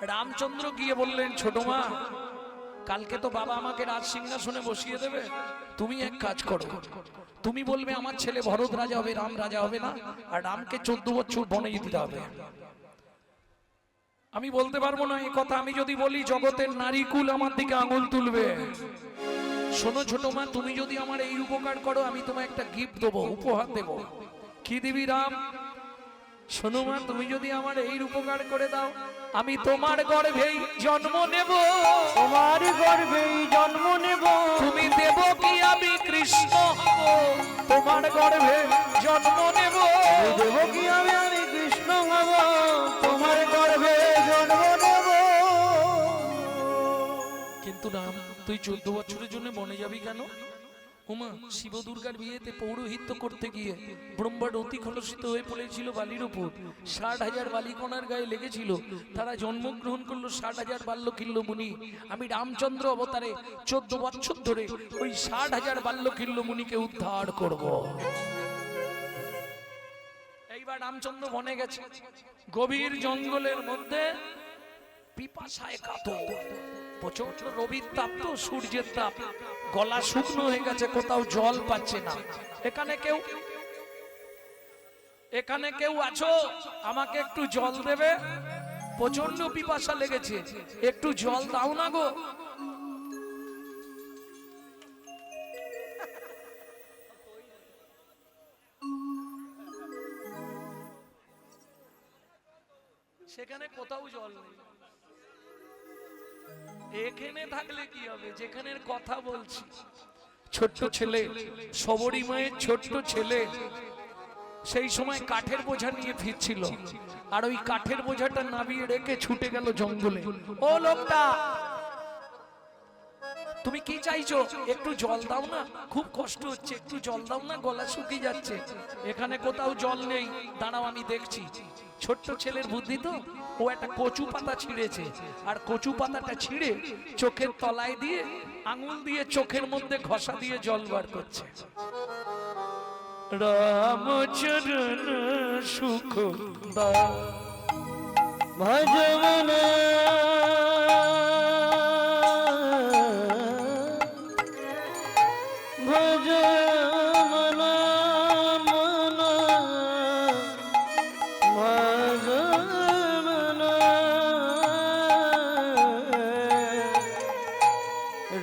রামচন্দ্র গিয়ে বললেন, ছোট মা, কালকে তো বাবা আমাকে রাজ সিংহাসনে বসিয়ে দেবে, তুমি এক কাজ করো, তুমি বলবে আমার ছেলে ভরত রাজা হবে, রাম রাজা হবে না, আর রামকে 14 বছর বনে দিতে হবে। আমি বলতে পারবো না এই কথা, আমি যদি বলি জগতের নারীকুল আমার দিকে আঙুল তুলবে। শোনো ছোট মা, তুমি যদি আমার এই উপকার করো, আমি তোমায় একটা গিফট দেবো, উপহার দেবো। কি দিবি রাম? শোনো মা, তুমি যদি আমার এই উপকার করে দাও, আমি তোমার গর্ভেই জন্ম নেব। তোমার গর্ভেই জন্ম নেব। তুমি দেব কি আমি কৃষ্ণ হব, তোমার গর্ভে জন্ম নেব। দেব কি আমি কৃষ্ণ হব, তোমার গর্ভে জন্ম নেব। কিন্তু রাম, তুই 14 বছরের জন্য বনে যাবি কেন? উমা, শিব দুর্গার বিয়েতে পৌরোহিত্য করতে গিয়ে ব্রহ্মাণ্ড অতি কলুষিত হয়ে পড়েছিল বালির উপর। 60,000 বালিকণার গায়ে লেগেছিল, তারা জন্মগ্রহণ করলো 60,000 বাল্যকিল্য মুনি। আমি রামচন্দ্র অবতারে 14 বছর ধরে ওই 60,000 বাল্যকিল্য মুনিকে উদ্ধার করব। এইবার রামচন্দ্র বনে গেছে, গভীর জঙ্গলের মধ্যে পিপাসায় কাতর, প্রচন্ড রবির তাপ তো, সূর্যের তাপ, গলা শুকনো হয়ে গেছে, কোথাও জল পাচ্ছে না। এখানে কেউ আছো, আমাকে একটু জল দেবে? প্রচন্ড পিপাসা লেগেছে, একটু জল দাও না গো। সেখানে কোথাও জল নেই। এখানে থাকলে কি হবে, যেখানে কথা বলছি। ছোট্ট ছেলে, সবরী মায়ের ছোট্ট ছেলে সেই সময় কাঠের বোঝা নিয়ে ফিরছিল, আর ওই কাঠের বোঝাটা নামিয়ে রেখে ছুটে গেল জঙ্গলে। ও লোকটা, তুমি কি চাইছো? একটু জল দাও না, খুব কষ্ট হচ্ছে, একটু জল দাও না, গলা শুকিয়ে যাচ্ছে। এখানে কোথাও জল নেই, দাঁড়াও আমি দেখছি। ছোট্ট ছেলের বুদ্ধি তো, ও একটা কচু পাতা ছিঁড়েছে, আর কচু পাতাটা ছিঁড়ে চোখের তলায় দিয়ে আঙুল দিয়ে চোখের মধ্যে ঘষা দিয়ে জল বার করছে। রামচরণ সুখ ভজমন ভজমন মন ভজমন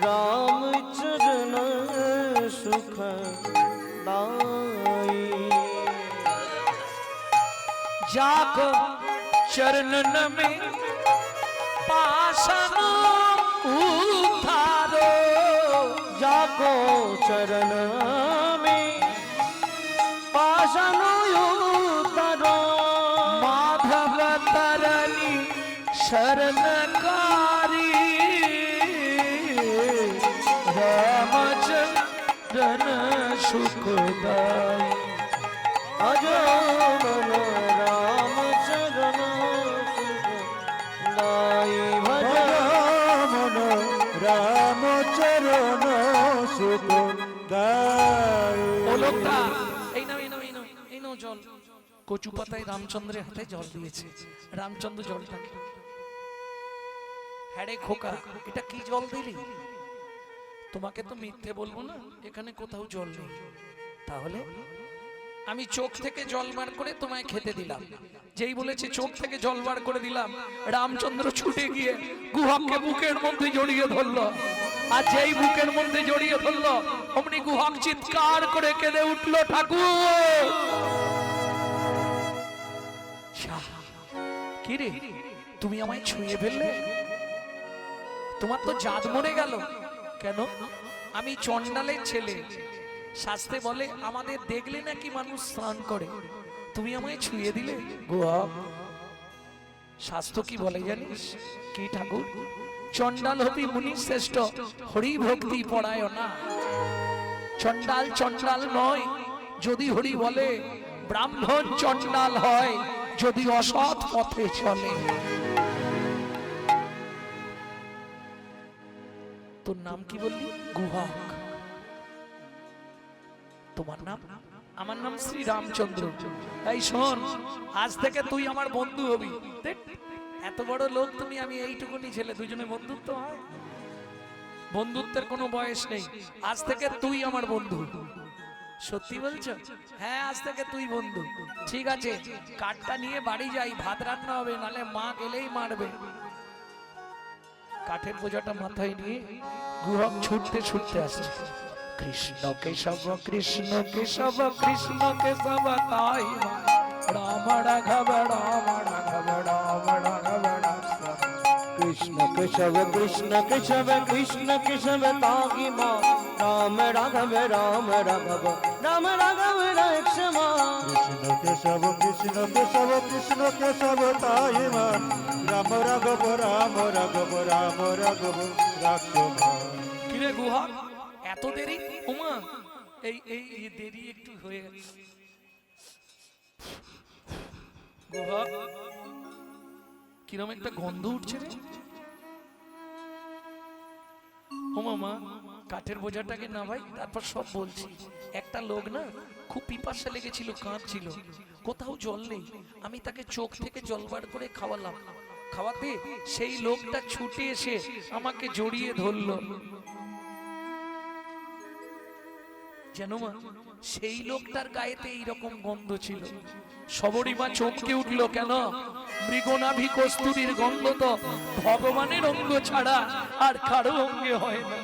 রামচরণ সুখ जाको चरणन में पासन उतारो, जाको चरण में पासन उतारो। माधव तरनी शरणकारी, रामचरण सुखदाई। अजमन रामचरण सुखदाई, भजमन रामचरण सुखदाई। ও লোকটা, এই নাও জল। কচু পাতায় রামচন্দ্রের হাতে জল দিয়েছে। রামচন্দ্র জলটাকে, হ্যাঁ রে খোকা, এটা কি জল দিলি? তোমাকে তো মিথ্যে বলবো না, এখানে কোথাও জল নেই। তাহলে আমি চোখ থেকে জল বার করে তোমায় খেতে দিলাম। যেই বলেছে চোখ থেকে জল বার করে দিলাম, রামচন্দ্র ছুটে গিয়ে গুহককে বুকের মধ্যে জড়িয়ে ধরলো। আর যেই বুকের মধ্যে জড়িয়ে ধরলো, অমনি গুহক চিৎকার করে কেঁদে উঠলো, ঠাকুর। কি রে, তুমি আমায় ছুঁয়ে ফেললে? তোমার তো জাত মরে গেল কেন? আমি চন্ডালের ছেলে, শাস্ত্রে বলে আমাদের দেখলে নাকি মানুষ স্নান করে, তুমি আমায় ছুঁয়ে দিলে। গুহক, শাস্ত্র কি বলে জানিস? কি ঠাকুর? চন্ডাল হবি মুনি শ্রেষ্ঠ, হরি ভক্তি পরায়ণা। চন্ডাল চন্ডাল নয় যদি হরি বলে, ব্রাহ্মণ চন্ডাল হয় যদি অসৎ পথে চলে। তোর নাম কি বললি? গুহক। তোমার নাম? আমার নাম শ্রী রামচন্দ্র। এই শোন, আজ থেকে তুই আমার বন্ধু হবি। এত বড় লোক তুমি, আমি এইটুকুনি ছেলে, দুজনে বন্ধুত্ব হয়? বন্ধুত্বের কোনো বয়স নেই। আজ থেকে তুই আমার বন্ধু। সত্যি বলছো? হ্যাঁ, আজ থেকে তুই বন্ধু। ঠিক আছে, কাঠটা নিয়ে বাড়ি যাই, ভাত রান্না হবে, নালে মা গেলেই মারবে। কাঠের বোঝাটা মাথায় নিয়ে গুহক ছুটতে ছুটতে আসছে। কৃষ্ণ কেশব কৃষ্ণ কেশব কৃষ্ণ কেশব তাই রাম রাঘব রাম রাঘব রাম রাঘব রাম। কৃষ্ণ কেশব কৃষ্ণ কেশব কৃষ্ণ কেশব তাহি মা রাম রাঘব রাম রাঘব রাম রাঘব রাক্ষমা। কৃষ্ণ কেশব কৃষ্ণ কেশব কৃষ্ণ কেশব তাই মান রাম রাঘব রাম রাঘব রাম রাঘব রাক্ষমা। কিরে গুহা, এত দেরি? ওমা, এই এই এই দেরি একটু হয়ে গেছে। গুহা, কিরম একটা গন্ধ উঠছে রে। ও মামা, কাঠের বোঝাটাকে না ভাই, তারপর সব বলছি। একটা লোক না খুব পিপাসা লেগেছিল, কাঁদছিল, কোথাও জল নেই। আমি তাকে চোখ থেকে জল বার করে খাওয়ালাম। খাওয়াতে সেই লোকটা ছুটে এসে আমাকে জড়িয়ে ধরলো। যেন মা সেই লোকটার গায়েতে এইরকম গন্ধ ছিল। সবরীমা চমকে উঠলো, কেন? মৃগনাভি কস্তুরীর গন্ধ তো ভগবানের অঙ্গ ছাড়া আর কারো অঙ্গে হয় না।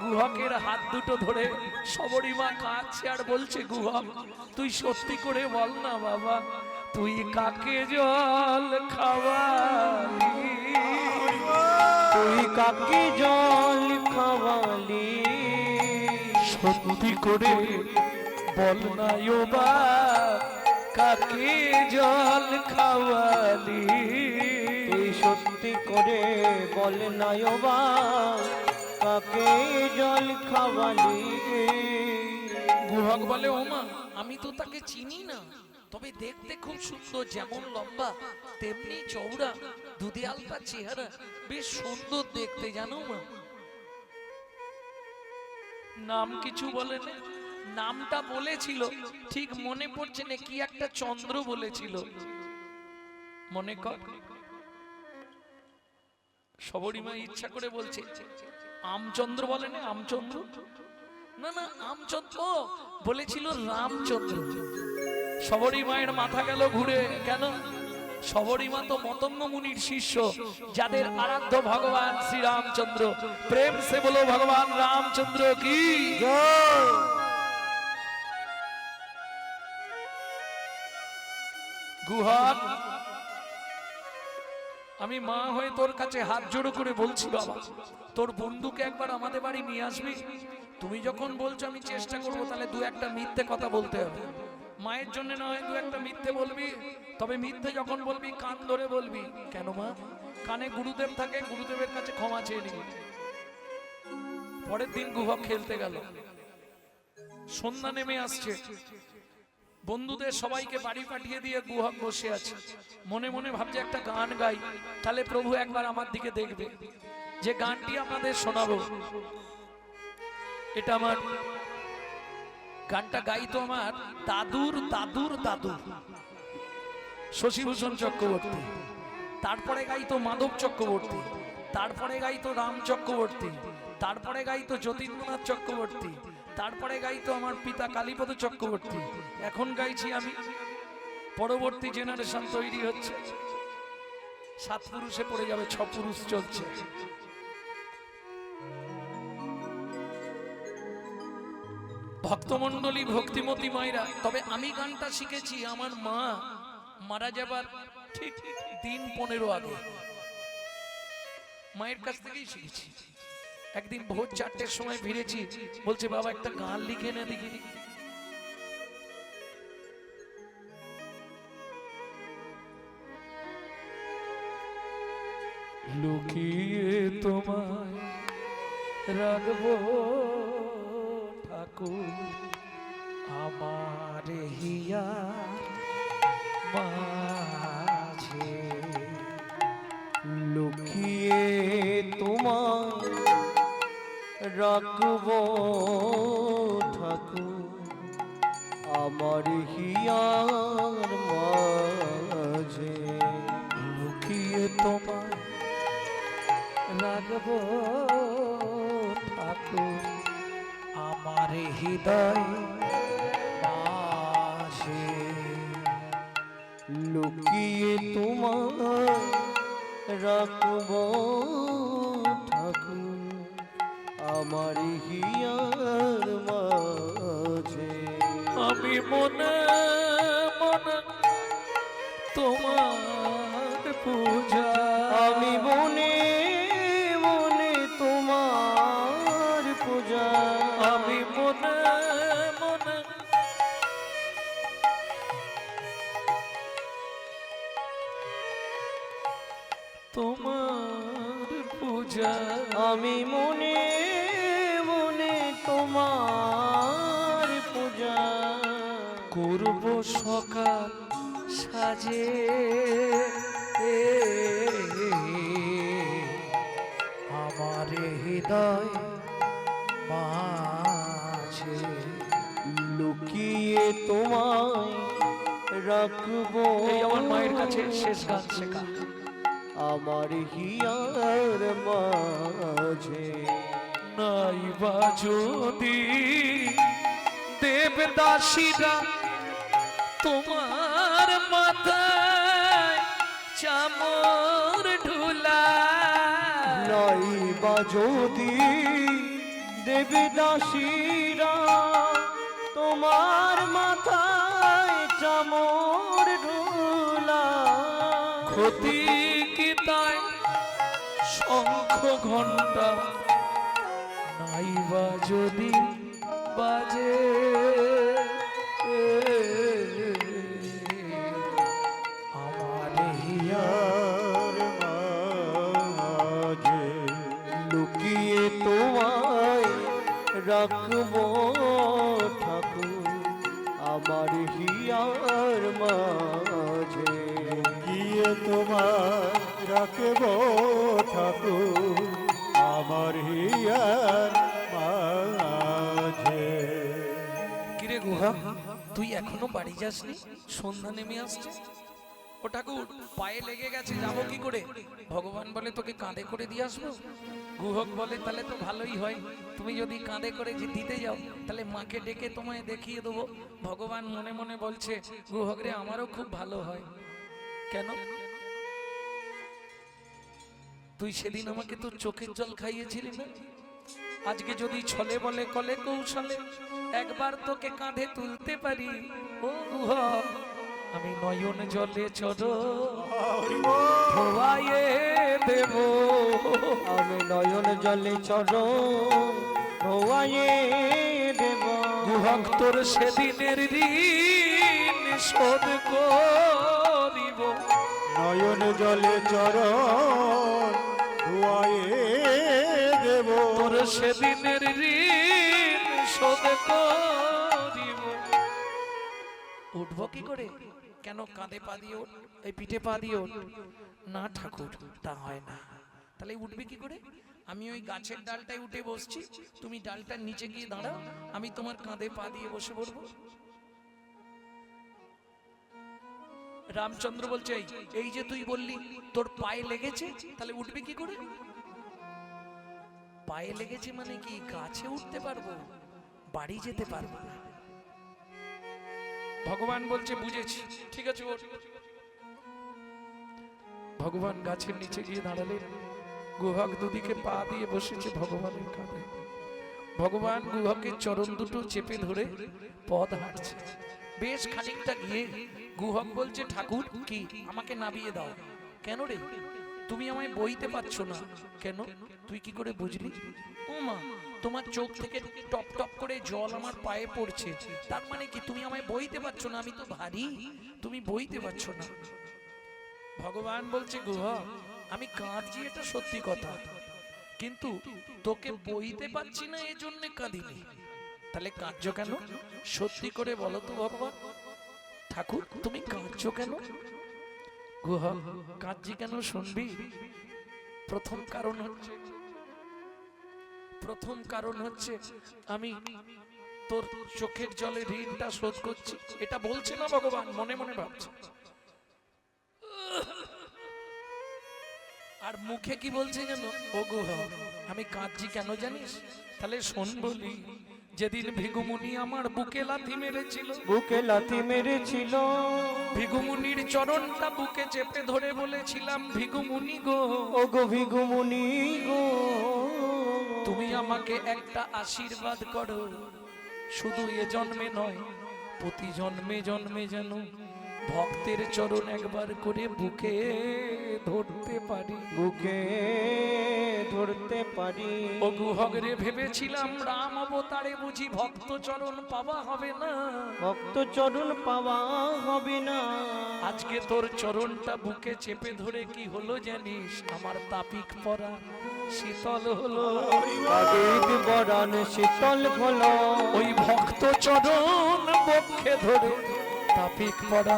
গুহকের হাত দুটো ধরে সবরীমা কাঁদছে আর বলছে, গুহক তুই সত্যি করে বল না বাবা, তুই কাকে জল খাওয়ালি? তুই কাকে জল খাওয়ালি? সত্যি করে বল না ও বা, কাকে জল খাওয়ালি? তুই সত্যি করে বল না ও বা, কাকে জল খাওয়ালি? গুহক বলে, ওমা আমি তো তাকে চিনি না, তবে দেখতে খুব সুন্দর, যেমন লম্বা তেমনি চওড়া, দুধে আলতা চেহারা, বেশ সুন্দর দেখতে, জানো মা। নাম কিছু বলে না, নামটা বলেছিল ঠিক মনে পড়ছে না, কি একটা চন্দ্র বলেছিল, মনে কর। সবরীমা ইচ্ছা করে বলছে আমচন্দ্র বলে না, আমচন্দ্র না না, আমচন্দ্র বলেছিল রামচন্দ্র। সবরীমায়ের মাথা গেল ঘুরে, কেন? সবরীমা তো মতঙ্গ মুনির শিষ্য, যাদের আরাধ্য ভগবান শ্রী রামচন্দ্র। প্রেম সে বলো ভগবান রামচন্দ্র কি জয়। গুহক, আমি মা হয়ে তোর কাছে হাত জোড়ো করে বলছি বাবা, তোর বন্ধুকে একবার আমাদের বাড়ি নিয়ে আসবি। তুমি যখন বলছো আমি চেষ্টা করব, তাহলে দু একটা মিথ্যে কথা বলতে হবে। মায়ের জন্য না হয় দু একটা মিথ্যে বলবি, তবে মিথ্যে যখন বলবি কান ধরে বলবি। কেন মা? কানে গুরুদেব থাকে, গুরুদেবের কাছে ক্ষমা চেয়ে নিবি। পরের দিন গুহক খেলতে গেল, সন্ধ্যা নেমে আসছে, বন্ধুদের সবাইকে বাড়ি পাঠিয়ে দিয়ে গুহক বসে আছে, মনে মনে ভাবছে একটা গান গাই, তাহলে প্রভু একবার আমার দিকে দেখবে। যে গানটি আপনাদের শোনাবো, এটা আমার গানটা গাইতো আমার দাদুর দাদুর দাদু শশীভূষণ চক্রবর্তী, তারপরে গাইতো মাধব চক্রবর্তী, তারপরে গাইতো রাম চক্রবর্তী, তারপরে গাইতো যতীন্দ্রনাথ চক্রবর্তী, তারপরে গাইতো আমার পিতা কালীপদ চক্রবর্তী। এখন গাইছি আমি। পরবর্তী জেনারেশন তৈরি হচ্ছে, 7 পুরুষে পড়ে যাবে, 6 পুরুষ চলছে। ভক্তমণ্ডলী, ভক্তিমতী মায়েরা, তবে আমি গানটা শিখেছি আমার মা মারা যাবার ঠিক দিন 15 আগে, মায়ের কাছ থেকেই শিখেছি। একদিন ভোর 4টের সময় ফিরেছি, বলছে বাবা একটা গান লিখে না দেখি। লুকিয়ে তোমায় রাখবো ঠাকুর, আমার হিয়া মাঝে। লুকিয়ে তোমায় রাখবো ঠাকুর, আমার হিয়ার মাঝে। লুকিয়ে তোমায় রাখবো ঠাকুর আমার হৃদয় মাঝে। লুকিয়ে তোমায় রাখব ঠাকুর আমার হিয়ার মাঝে। আমি মনে মনে তোমার পূজা, আমি মনে মনে তোমার পূজা, আমি মনে মনে তোমার পূজা, আমি মনে মনে তোমার পূজা করব সকাল সাজে আমার হৃদয় মাঝে। লুকিয়ে তোমায় রাখবো এই আমার মায়ের কাছে শেষ গান শেখা। আমার হিয়ার মাঝে। নাইবা যদি দেবদাসীরা তোমার মাথায় চামর ঢুলা, নাইবা যদি দেবদাসীরা তোমার মাথায় চামর ঢুলা, ক্ষতি কি তাই শঙ্খ ঘন্টা নাইবা যদি বাজে, আমার হিয়া আর মাঝে লুকিয়ে তোমায় রাখবো ঠাকুর আমার হিয়ার মাঝে। গিয়ে তোমার রাখব ঠাকুর আমার হিয়ার মাঝে। কিরে গুহা, তুই এখনো বাড়ি যাসনি? সন্ধ্যা নেমে আসছে। ও ঠাকুর, পায়ে লেগে গেছে, যাবো কি করে? ভগবান বলে তোকে কাঁধে করে দিয়ে আসবো। গুহক বলে তাহলে তো ভালোই হয়, তুমি যদি কাঁধে করে দিতে যাও তাহলে মাকে ডেকে তোমায় দেখিয়ে দেবো। ভগবান মনে মনে বলছে, গুহক রে, আমারও খুব ভালো হয়। কেন? তুই সেদিন আমাকে তোর চোখের জল খাইয়েছিলি না? আজকে যদি ছলে বলে কলে কৌশলে একবার তোকে কাঁধে তুলতে পারি, ও গুহক, আমি নয়ন জলে চড়ো ধোয়ায়ে দেব। আমি নয়ন জলে চরণ ধোয়ায়ে দেব। গুহক তোর সেদিনের ঋণ শোধ করিব। নয়ন জলে চরণ ধুয়ায়ে দেব। তোর সেদিনের ঋণ শোধ করিব। উঠবো কি করে? কেন কাঁধে পা দিয়ে ওঠ, এই পিঠে পা দিয়ে ওঠ। না ঠাকুর, তা হয় না। তাহলে উঠবে কি করে? আমি ওই গাছের ডালটায় উঠে বসছি, তুমি ডালটার নিচে গিয়ে দাঁড়াও, আমি তোমার কাঁধে পা দিয়ে বসে পড়বো। রামচন্দ্র বলছে, এই যে তুই বললি তোর পায়ে লেগেছে, তাহলে উঠবে কি করে? পায়ে লেগেছে মানে কি গাছে উঠতে পারবো, বাড়ি যেতে পারবো না। ভগবান বলছে, বুঝেছি, ঠিক আছে ওঠ। ভগবান গাছের নিচে গিয়ে দাঁড়ালেন। গুহক দুদিকে পা দিয়ে বসেছে ভগবানের কাঁধে। ভগবান গুহকের চরণ দুটো চেপে ধরে পথ হাঁটছে। বেশ খানিকটা গিয়ে গুহক বলছে, ঠাকুর কি আমাকে নামিয়ে দাও। কেন রে, তুমি আমায় বইতে পারছো না কেন? তুই কি করে বুঝলি? ও মা, তোমার চোখ থেকে টপ টপ করে জল আমার পায়ে পড়ছে, তার মানে কি তুমি আমায় বইতে পারছো না? আমি তো ভারী, তুমি বইতে পারছো না। ভগবান বলছে, গুহক, আমি কাঁদছি, এটা সত্যি কথা, কিন্তু তোকে বইতে পারছি না এজন্য কাঁদিনি। তাহলে কাঁদছো কেন? সত্যি করে বলো তো ভগবান। ঠাকুর, তুমি কাঁদছো কেন? গুহক, কাঁদছি কেন শুনবি? প্রথম কারণ হচ্ছে আমি তোর চোখের জলে ঋণটা শোধ করছি। এটা বলছে না ভগবান, মনে মনে ভাবছে। আর মুখে কি বলছে জানো? ওগো আমি কাঁদছি কেন জানিস? তাহলে শোন বলি। যেদিন ভিগুমুনি আমার বুকে লাথি মেরেছিল, বুকে লাথি মেরেছিল, ভিগুমুনির চরণটা বুকে চেপে ধরে বলেছিলাম, ভিগুমুনি গো, ও গো ভিগুমুনি গো, তুমি আমাকে একটা আশীর্বাদ করো, শুধু এ জন্মে নয়, প্রতি জন্মে জন্মে যেন ভক্তের চরণ একবার করে বুকে ধরতে পারি, বুকে ধরতে পারি। ওগো হগরে ভেবেছিলাম রাম অবতারে বুঝি ভক্ত চরণ পাওয়া হবে না, ভক্ত চরণ পাওয়া হবে না। আজকে তোর চরণটা বুকে চেপে ধরে কি হলো জানিস? আমার তাপিক পরা শীতল হলো, তাবিদ বরণ শীতল হলো, ওই ভক্ত চরণ বক্ষে ধরে তাপিক পরা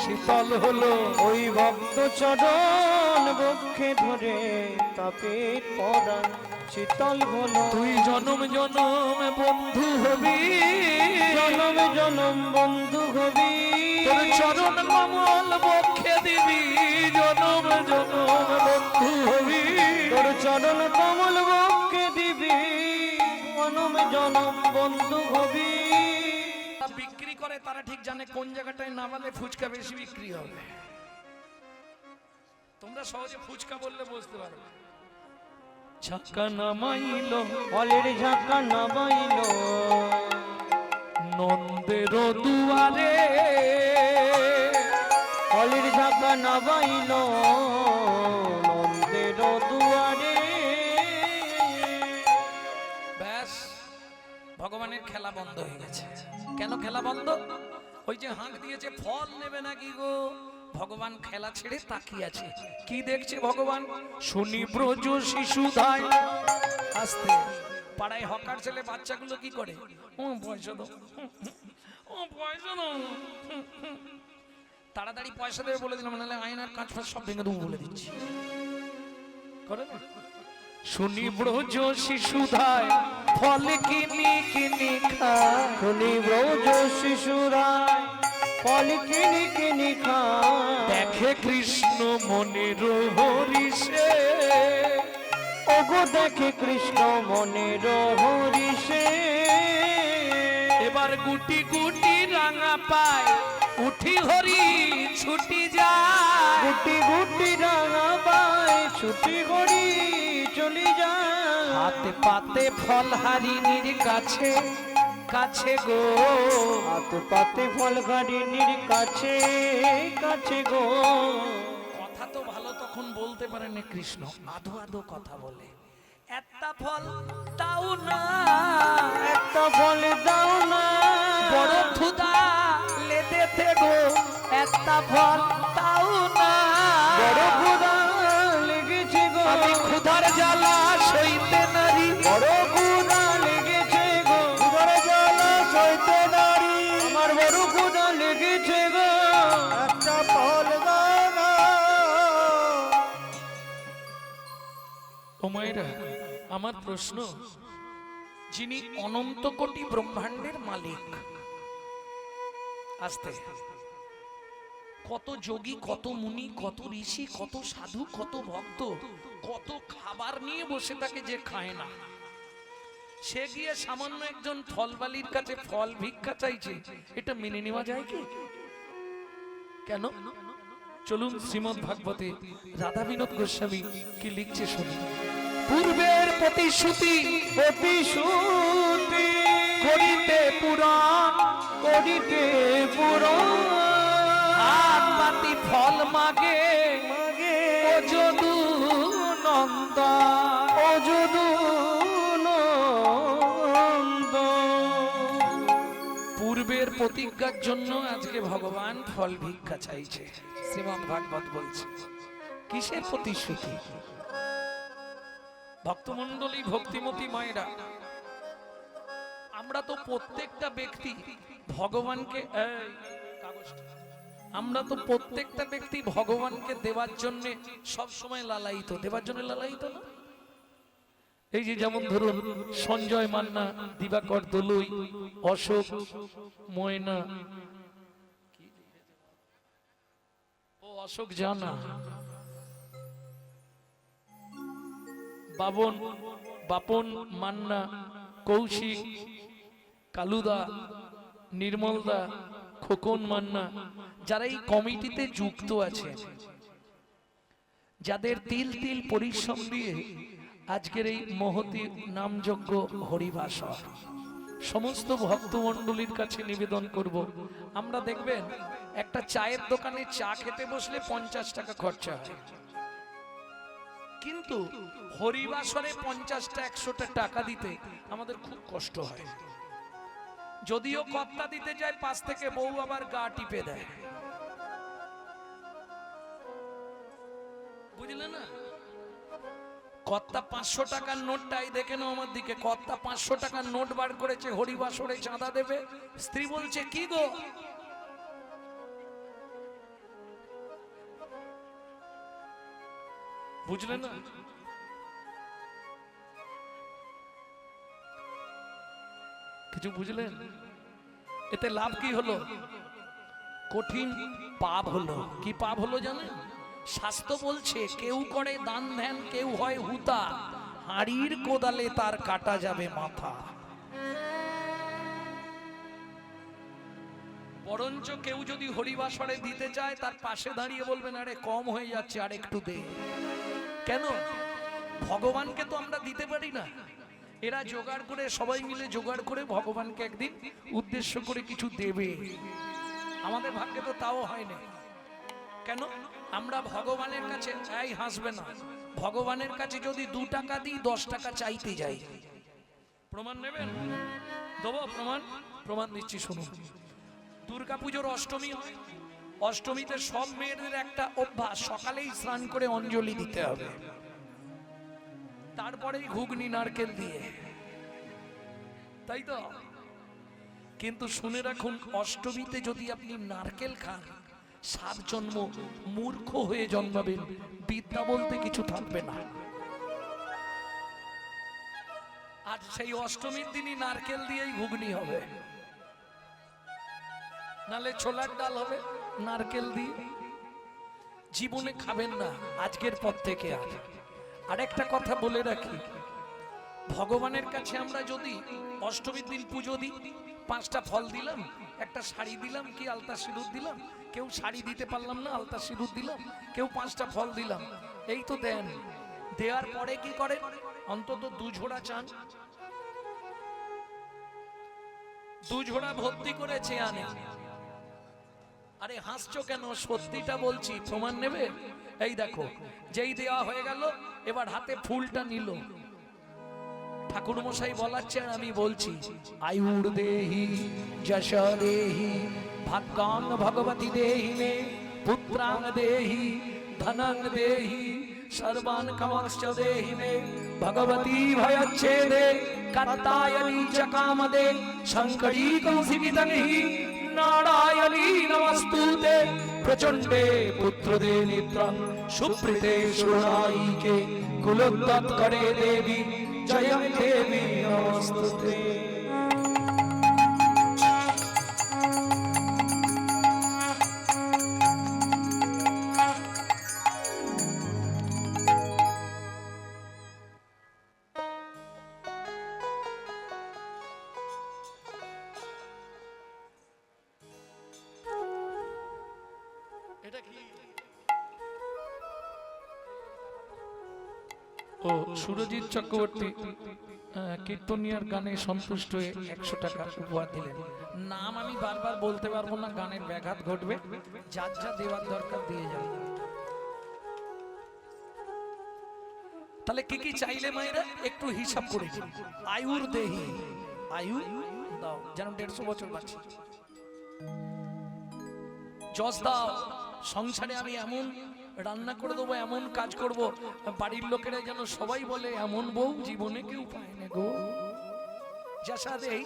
শীতল হলো, ওই ভক্ত চরণ বক্ষে ধরে তাপিত পরাণ শীতল হলো। তুই জনম জনম বন্ধু হবি, জনম জনম বন্ধু হবি, তোর চরণ কমল বক্ষে দিবি, জনম জনম বন্ধু হবি, তোর চরণ কমল বক্ষে দিবি, জনম জনম বন্ধু হবি। বিক্রি করে তারা ঠিক জানে কোন জায়গাটায় নামালে ফুচকা বেশি বিক্রি হবে। তোমরা সহজে ফুচকা বললে বুঝতে পারবে। ঝাঁকা নামাইল ফলের ঝাঁকা নামাইল নন্দের দুয়ারে, ফলের ঝাঁকা নামাইল নন্দের দুয়ারে। ব্যাস ভগবানের খেলা বন্ধ হয়ে গেছে। কেন খেলা বন্ধ? ওই যে হাঁক দিয়েছে ফল নেবে নাকি গো, ভগবান খেলা ছেড়ে তাকিয়ে আছে। কি দেখছে ভগবান? শুনি ব্রজ শিশুধায় আসতে পাড়ায় হকার ছেলে বাচ্চাগুলো কি করে? ও পয়সা দাও, ও পয়সা দাও, তাড়াতাড়ি পয়সা দেবে বলে দিলাম, নাহলে আয়নার কাঁচ ফাঁচ সব ভেঙে দেবো বলে দিচ্ছি। করে না? শুনি ব্রজ শিশুধায় ফল কিনি কিনি খায়, শুনি ব্রজ শিশুরায় ফল কিনি কিনি খায়, দেখে কৃষ্ণ মনের হরিষে, ওগো দেখে কৃষ্ণ মনের হরিষে। এবার গুটি গুটি রাঙা পায় উঠি হরি ছুটি যায়, গুটি গুটি রাঙা পায় ছুটি করি চলি যায়। হাতে পাতে ফল হারিনীর কাছে কাছে গো, হাত পাতে ফল গাড়ির কাছে কাছে গো। কথা তো ভালো তখন বলতে পারেন কৃষ্ণ, আধো আধো কথা বলে। একটা ফল তাও না, একটা ফল দাও না, বড় ক্ষুধা লেদেতে গো, একটা ফল তাও না, বড় ক্ষুধা লেগেছে গো, আমি ক্ষুধার জ্বালা সইতে নারী, বড় ক্ষুধা লেগেছে গো, ক্ষুধার জ্বালা সইতে নারী, আমার বড় ক্ষুধা লেগেছে গো, একটা ফল দাও না। ও মায়েরা, আমার প্রশ্ন, যিনি অনন্ত কোটি ব্রহ্মাণ্ডের মালিক, আস্তে কত যোগী, কত মুনি, কত ঋষি, কত সাধু, কত ভক্ত, কত খাবার নিয়ে বসে থাকে যে খায় না, সে গিয়ে সামান্য একজন ফলবালির কাছে ফল ভিক্ষা চাইছে, এটা মেনে নেওয়া যায় কি? কেন? চলুন শ্রীমদ্ ভাগবতে রাধা বিনোদ গোস্বামী কি লিখছে শুনি। পূর্বের প্রতিশ্রুতি প্রতিশ্রুতি করিতে পুরাণ, করিতে পুরাণ, হাত পাতি ফল মাগে মাগে ও যদু নন্দন, ও যদু নন্দন। পূর্বের প্রতিজ্ঞার জন্য আজকে ভগবান ফল ভিক্ষা চাইছে। শ্রীমদ্ ভাগবত বলছে কিসের প্রতিশ্রুতি? ভক্তমণ্ডলী, ভক্তিমতী মায়েরা, আমরা তো প্রত্যেকটা ব্যক্তি ভগবানকে আমরা তো প্রত্যেকটা ব্যক্তি ভগবানকে দেওয়ার জন্য সব সময় লালায়িত, দেওয়ার জন্য লালায়িত না? এই যে যেমন ধরুন সঞ্জয় মান্না, দিবাকর দলুই, অশোক ময়না, ও অশোক জানা, বাবন, বাপন মান্না, কৌশিক, কালুদা, নির্মলদা, খোকন মান্না, যারা এই কমিটিতে যুক্ত আছে, যাদের তিল তিল পরিশ্রম দিয়ে আজকের এই মহতি নামযজ্ঞ হরিবাস হয়, সমস্ত ভক্তমণ্ডলীর কাছে নিবেদন করব, আমরা দেখবেন একটা চায়ের দোকানে চা খেতে বসলে 50 টাকা খরচা হয়, কিন্তু হরিবাসরে 50টা 100টা টাকা দিতে আমাদের খুব কষ্ট হয়। যদিও কর্তা দিতে যায়, পাশ থেকে বউ আবার গা টিপে দেয়, বুঝলে না? কর্তা 500 টাকার নোটটাই দেখে নাও আমার দিকে, কর্তা 500 টাকার নোট বার করেছে, হরিবাসরে চাঁদা দেবে, স্ত্রী বলছে কি গো, বুঝলে না? কিছু বুঝলেন? এতে লাভ কি হলো? কঠিন পাপ হলো। কি পাপ হলো জানেন? শাস্ত্র বলছে কেউ করে দান ধ্যান, কেউ হয় হুতা, হাড়ির কোদালে তার কাটা যাবে মাথা। বরঞ্চ কেউ যদি হরিবাসরে দিতে চায়, তার পাশে দাঁড়িয়ে বলবেন আরে কম হয়ে যাচ্ছে, আর একটু দে। কেন? ভগবানকে তো আমরা দিতে পারি না, এরা জোগাড় করে, সবাই মিলে জোগাড় করে ভগবানকে একদিন উদ্দেশ্য করে কিছু দেবে। আমাদের ভাগ্যে তো তাও হয় না। কেন? আমরা ভগবানের কাছে, এই হাসবে না, ভগবানের কাছে যদি 2 টাকা দিই 10 টাকা চাইতে যাই। প্রমাণ নেবেন? দেবো প্রমাণ? প্রমাণ দিচ্ছি শুনুন। দুর্গাপুজোর অষ্টমী হয়, অষ্টমীতে সব মেয়েদের একটা অভ্যাস, সকালেই স্নান করে অঞ্জলি দিতে হবে, তারপরেই ঘুগনি নারকেল দিয়ে, তাই তো? কিন্তু শুনে রাখুন, অষ্টমীতে যদি আপনি নারকেল খান, 7 জন্ম মূর্খ হয়ে জন্মাবেন, বিদ্যা বলতে কিছু থাকবে না। আর সেই অষ্টমীর দিনই নারকেল দিয়েই ঘুগনি হবে, নালে ছোলার ডাল হবে, নারকেল দিয়ে জীবনে খাবেন না আজকের পর থেকে। আর একটা কথা বলে রাখি, ভগবানের কাছে আমরা যদি অষ্টমীর দিন পুজো দিই, 5টা ফল দিলাম, একটা শাড়ি দিলাম, কি আলতা সিঁদুর দিলাম, কেউ শাড়ি দিতে পারলাম না, আলতা সিঁদুর দিলাম, কেউ 5টা ফল দিলাম, এই তো দেন। দেওয়ার পরে কি করে? অন্তত 2 ঝোড়া চান, 2 ঝোড়া ভর্তি করে চেয়ে আনে। আরে হাসছো কেন? সত্যিটা বলছি, প্রমাণ নেবে? এই দেখো, যেই দেওয়া হয়ে গেল, এবার হাতে ফুলটা নিল, ঠাকুর মশাই বলাচ্ছেন, আমি বলছি, আয়ুর দেহি যশ দেহি ভাগ্যাং ভগবতী দেহি মে পুত্রাং দেহি ধনং দেহি সর্বান কামাংশ্চ দেহি মে ভগবতী ভয়চ্ছেদে কাত্তায়নী চ কামদে শঙ্করী কৌশিকিতংহি নারায়ণী নমস্তুতে প্রচণ্ডে পুত্রদে নিত্যং সুপ্রীতে সুরাইকে কুলোদ্যত করে দেবী জয়ং দেবী নমস্তুতে। এটা কি? ও সুরজিৎ চক্রবর্তী কীর্তনিয়ার গানে সন্তুষ্ট হয়ে 100 টাকা উপহার দিলেন। নাম আমি বারবার বলতে পারবো না, গানের ব্যাঘাত ঘটবে, যার যা দেওয়ার দরকার দিয়ে যাবে। তাহলে কি কি চাইলে মায়েরা একটু হিসাব করে, আয়ুর দেহি, আয়ু দাও যেন 150 বছর বাঁচি, যশ দাও, সংসারে আমি এমন রান্না করে দেবো, এমন কাজ করব, বাড়ির লোকেরা যেন সবাই বলে এমন বউ জীবনে কেউ পায় না গো। যশা দেহি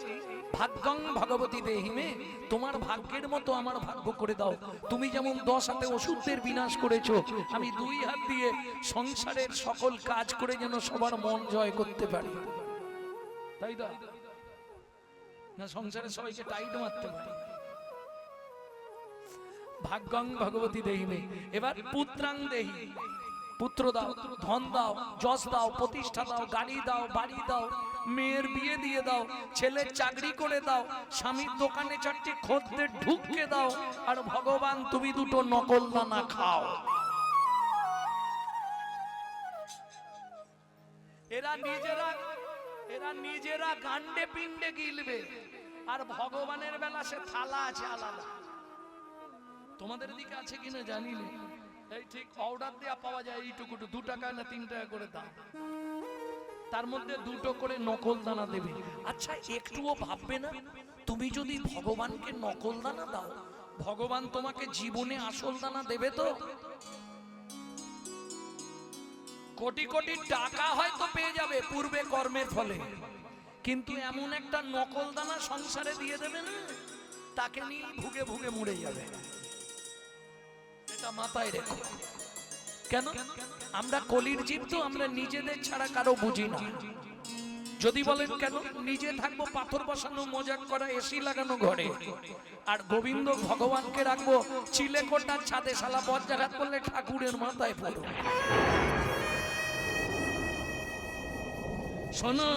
ভাগ্যং ভগবতী দেহি মে, তোমার ভাগ্যের মতো আমার ভাগ্য করে দাও। তুমি যেমন 10 হাতে ওষুধের বিনাশ করেছো, আমি 2 হাত দিয়ে সংসারের সকল কাজ করে যেন সবার মন জয় করতে পারি, তাই তো না? সংসারে সবাইকে টাইট মারতে পারি। ভাগ্যং ভগবতী দেহি মে। এবার পুত্রাং দেহি, পুত্র দাও, ধন দাও, যশ দাও, প্রতিষ্ঠা দাও, গাড়ি দাও, বাড়ি দাও, মেয়ের বিয়ে দিয়ে দাও, ছেলের চাকরি করে দাও, স্বামীর দোকানে চারটি খদ্দের ঢুককে দাও, আর ভগবান তুমি দুটো নকল দানা খাও। এরা নিজেরা গান্ডে পিণ্ডে গিলবে, আর ভগবানের বেলা সে থালা আছে আলাদা। তোমাদের দিকে আছে কিনা জানি না, এই ঠিক অর্ডার দেওয়া পাওয়া যায় এইটুকু, 2 টাকা না 3 টাকা করে দাম, তার মধ্যে 2টো করে নকল দানা দেবে। আচ্ছা একটুও ভাববে না, তুমি যদি ভগবানকে নকল দানা দাও, ভগবান তোমাকে জীবনে আসল দানা দেবে তো? কোটি কোটি টাকা হয়তো পেয়ে যাবে পূর্বে কর্মের ফলে, কিন্তু এমন একটা নকল দানা সংসারে দিয়ে দেবে না, তাকে নিয়ে ভুগে ভুগে মরে যাবে। এটা মাথায় রেখো। কেন? আমরা কলির জীব তো, আমরা নিজেদের ছাড়া কারো বুঝি না। যদি বলেন কেন, নিজে থাকবো পাথর বসানো, মজাক করা, এসি লাগানো ঘরে, আর গোবিন্দ ভগবানকে রাখবো চিলেকোটার ছাদে, শালা বজ্জাঘাত করলে ঠাকুরের মাথায় পড়ো। শোনো,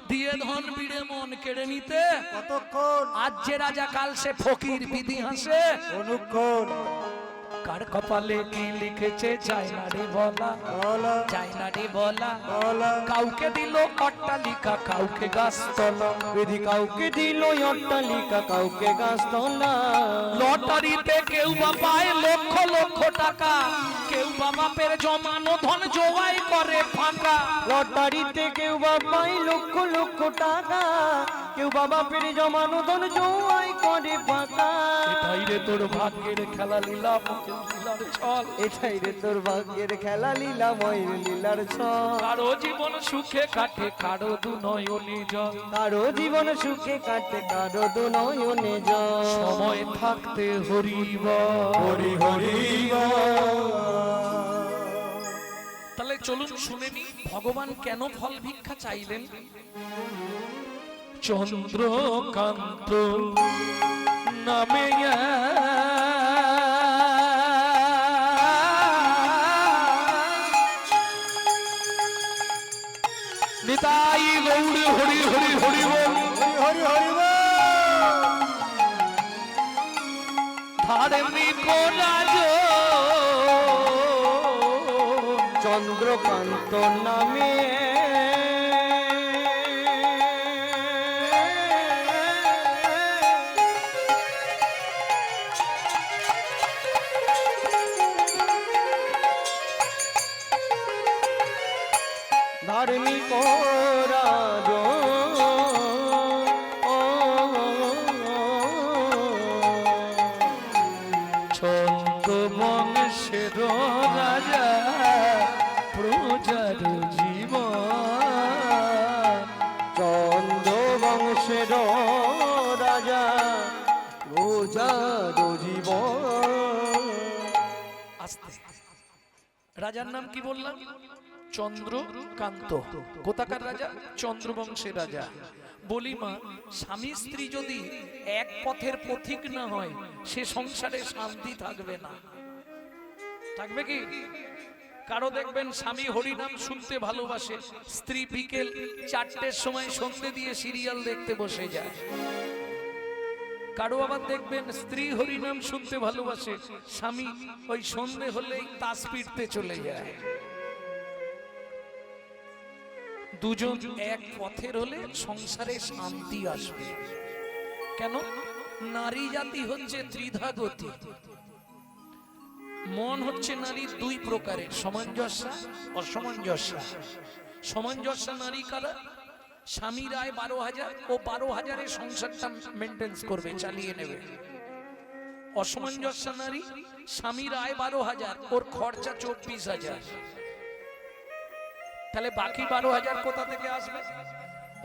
দিয়ে ধন বিড়ে মন কেড়ে নিতে কতক্ষণ? আজ যে রাজা কাল সে ফকির, বিধি হাসে অনুক্ষণ। কার কপালে কি লিখেছে চাই না রে বলা, বলা চাই না রে বলা। বলা কাউকে দিল অট্টালিকা, কাউকে গাছতলা, বিধি কাউকে দিল অট্টালিকা, কাউকে গাছতলা। লটারিতে কেউ বা পায় লক্ষ লক্ষ টাকা, কেউ বা বাপের জমানো ধন জোগাড় করে ফাঁকা। লটারিতে কেউ বা পায় লক্ষ লক্ষ টাকা, কেউ বাবা পেরে জমানো ধন জোয়াই করে ফাঁকা। এটাই রে তোর ভাগ্যের খেলা, লীলা লীলার ছল। এটাই রে তোর ভাগ্যের খেলা, লীলাময় লীলার ছল। কারো জীবন সুখে কাটে, কারো দু নয়নে জল। কারো জীবন সুখে কাটে, কারো দু নয়নে জল। সময় থাকতে হরিব হরি হরি বল। তাহলে চলুন শুনে নি ভগবান কেন ফল ভিক্ষা চাইলেন। চন্দ্রকান্ত নামে নিতাই গৌর হরি হরি হরি বল। হরি হরি বল। ধার্মিক রাজ চন্দ্রকান্ত নামে ধার্মিক রাজ ছন্দ বংশের রাজা, প্রজার জীবন। চন্দ্র বংশের রাজা, প্রজার জীবন। আস্তে, রাজার নাম কি বললাম? চন্দ্রকান্ত। কোথাকার রাজা? চন্দ্রবংশের রাজা। বলি মা, স্বামী স্ত্রী যদি এক পথের পথিক না হয়, সে সংসারে শান্তি থাকবে না। থাকবে কি? কারো দেখবেন স্বামী হরিনাম শুনতে ভালোবাসে, স্ত্রী বিকেল 4টের সময় সন্ধে দিয়ে সিরিয়াল দেখতে বসে যায়। কারো আবার দেখবেন স্ত্রী হরিনাম শুনতে ভালোবাসে, স্বামী ওই সন্ধে হলেই তাস পিটতে চলে যায়। দুজন এক পথের হলে সংসারে শান্তি আসবে। কেন? নারী জাতি হচ্ছে ত্রিধা গতি। মন হচ্ছে নারী 2 প্রকারের, সামঞ্জস্য, অসামঞ্জস্য। সামঞ্জস্য নারী কারা? স্বামীর আয় 12,000, ও 12,000-এ সংসারটা মেনটেন্স করবে, চালিয়ে নেবে। অসামঞ্জস্য নারী, স্বামীর আয় 12,000, ওর খরচা 24,000। তাহলে বাকি 12,000 কোথা থেকে আসবে?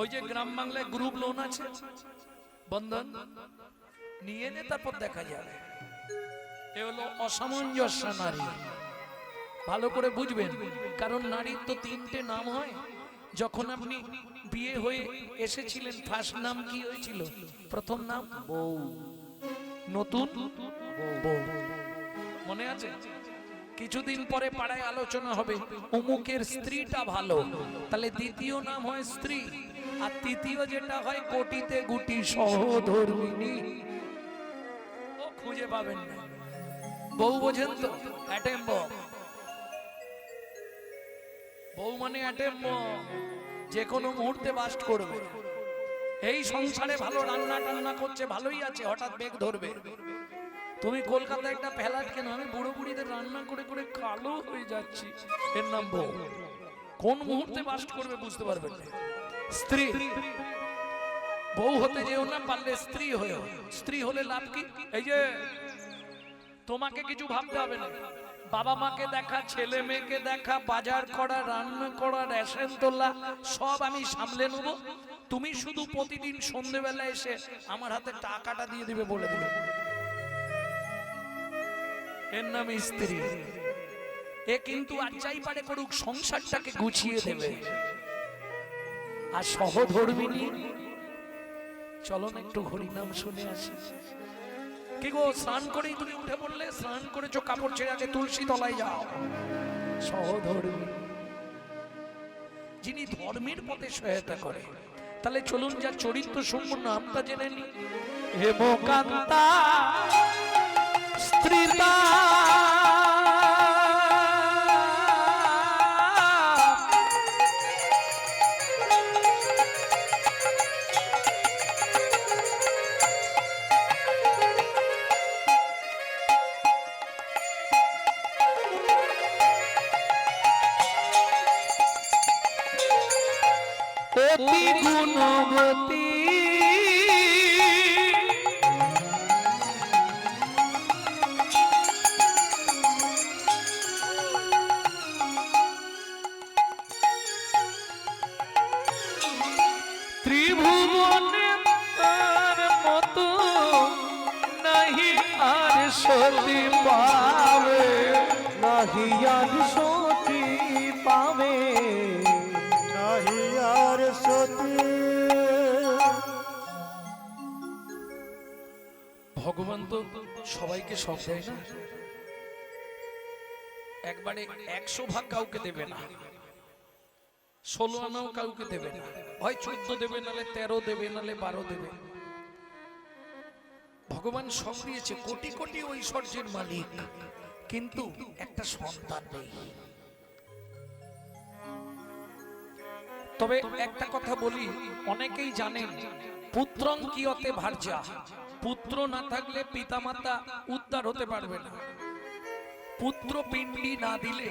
ওই যে গ্রাম বাংলায় গ্রুপ লোন আছে, বন্ধন, নিয়ে নে, তারপর দেখা যাবে। এ হলো অসামঞ্জস্য নারী। ভালো করে বুঝবেন, কারণ নারীর তো 3টে নাম হয়। যখন আপনি বিয়ে হয়ে এসেছিলেন, ফার্স্ট নাম কি হয়েছিল? প্রথম নাম বউ, নতুন বউ, মনে আছে? কিছুদিন পরে পাড়ায় আলোচনা হবে অমুকের স্ত্রীটা ভালো, তাহলে দ্বিতীয় নাম হয় স্ত্রী, আর তৃতীয় যেটা হয় কোটিতে গুটি সহধর্মিনী। ও খুঁজে পাবেন না। বউ বোঝেন তো? Atom bomb. বউ মানে অ্যাটেম বম, যে কোনো মুহূর্তে বাস্ট করবে। এই সংসারে ভালো রান্না টান্না করছে, ভালোই আছে, হঠাৎ বেগ ধরবে। তুমি কলকাতায় একটা ফ্ল্যাট কেন, আমি বুড়ো বুড়িদের রান্না করে করে কালো হয়ে যাচ্ছি, এর নাম বউ। কোন মুহূর্তে বাস্ট করবে বুঝতে পারবেন না। স্ত্রী, বউ হতে যেও না, পারলে স্ত্রী হয়েও। স্ত্রী হলে লাভ কি? এই যে তোমাকে কিছু ভাবতে হবে না, বাবা মাকে দেখা, ছেলে মেয়েকে দেখা, বাজার করা, রান্না করা, রেশন তোলা সব আমি সামলে নেবো। তুমি শুধু প্রতিদিন সন্ধ্যেবেলা এসে আমার হাতে টাকাটা দিয়ে দিবে, বলে দিবে, এর নাম স্ত্রী। এ কিন্তু আর যাই পারে করুক, সংসারটাকে গুছিয়ে দেবে। আর সহধর্মিনী, চলো না একটু হরিনাম শুনে আসি। কি গো, স্নান করেই তুমি উঠে পড়লে? স্নান করেছো, কাপড় ছেড়ে আগে তুলসী তলায় যাও। সহধর্মী, যিনি ধর্মের পথে সহায়তা করে। তাহলে চলুন যা চরিত্র সম্পূর্ণ নামটা জেনে নি। হেমকান্তা স্ত্রীতা অতি গুণবতী ত্রিভুবনে তার মতো নাহি আর সতী পাবে, নাহি আর সতী পাবে, নাহি আর সতী। ভগবান তো সবাইকে সব দেয় না, একবারে 100 ভাগ কাউকে দেবে না, 16 আনাও কাউকে দেবে না, হয় 14 দেবে, নালে 13 দেবে, নালে 12 দেবে। ভগবান সব দিয়েছে, কোটি কোটি ঐশ্বর্যের মালিক, কিন্তু একটা সন্তান নেই। তবে একটা কথা বলি, অনেকেই জানেন পুত্রং কিয়তে ভার্যা, পুত্র না থাকলে পিতামাতা উদ্ধার হতে পারবে না। পুত্র পিণ্ডি না দিলে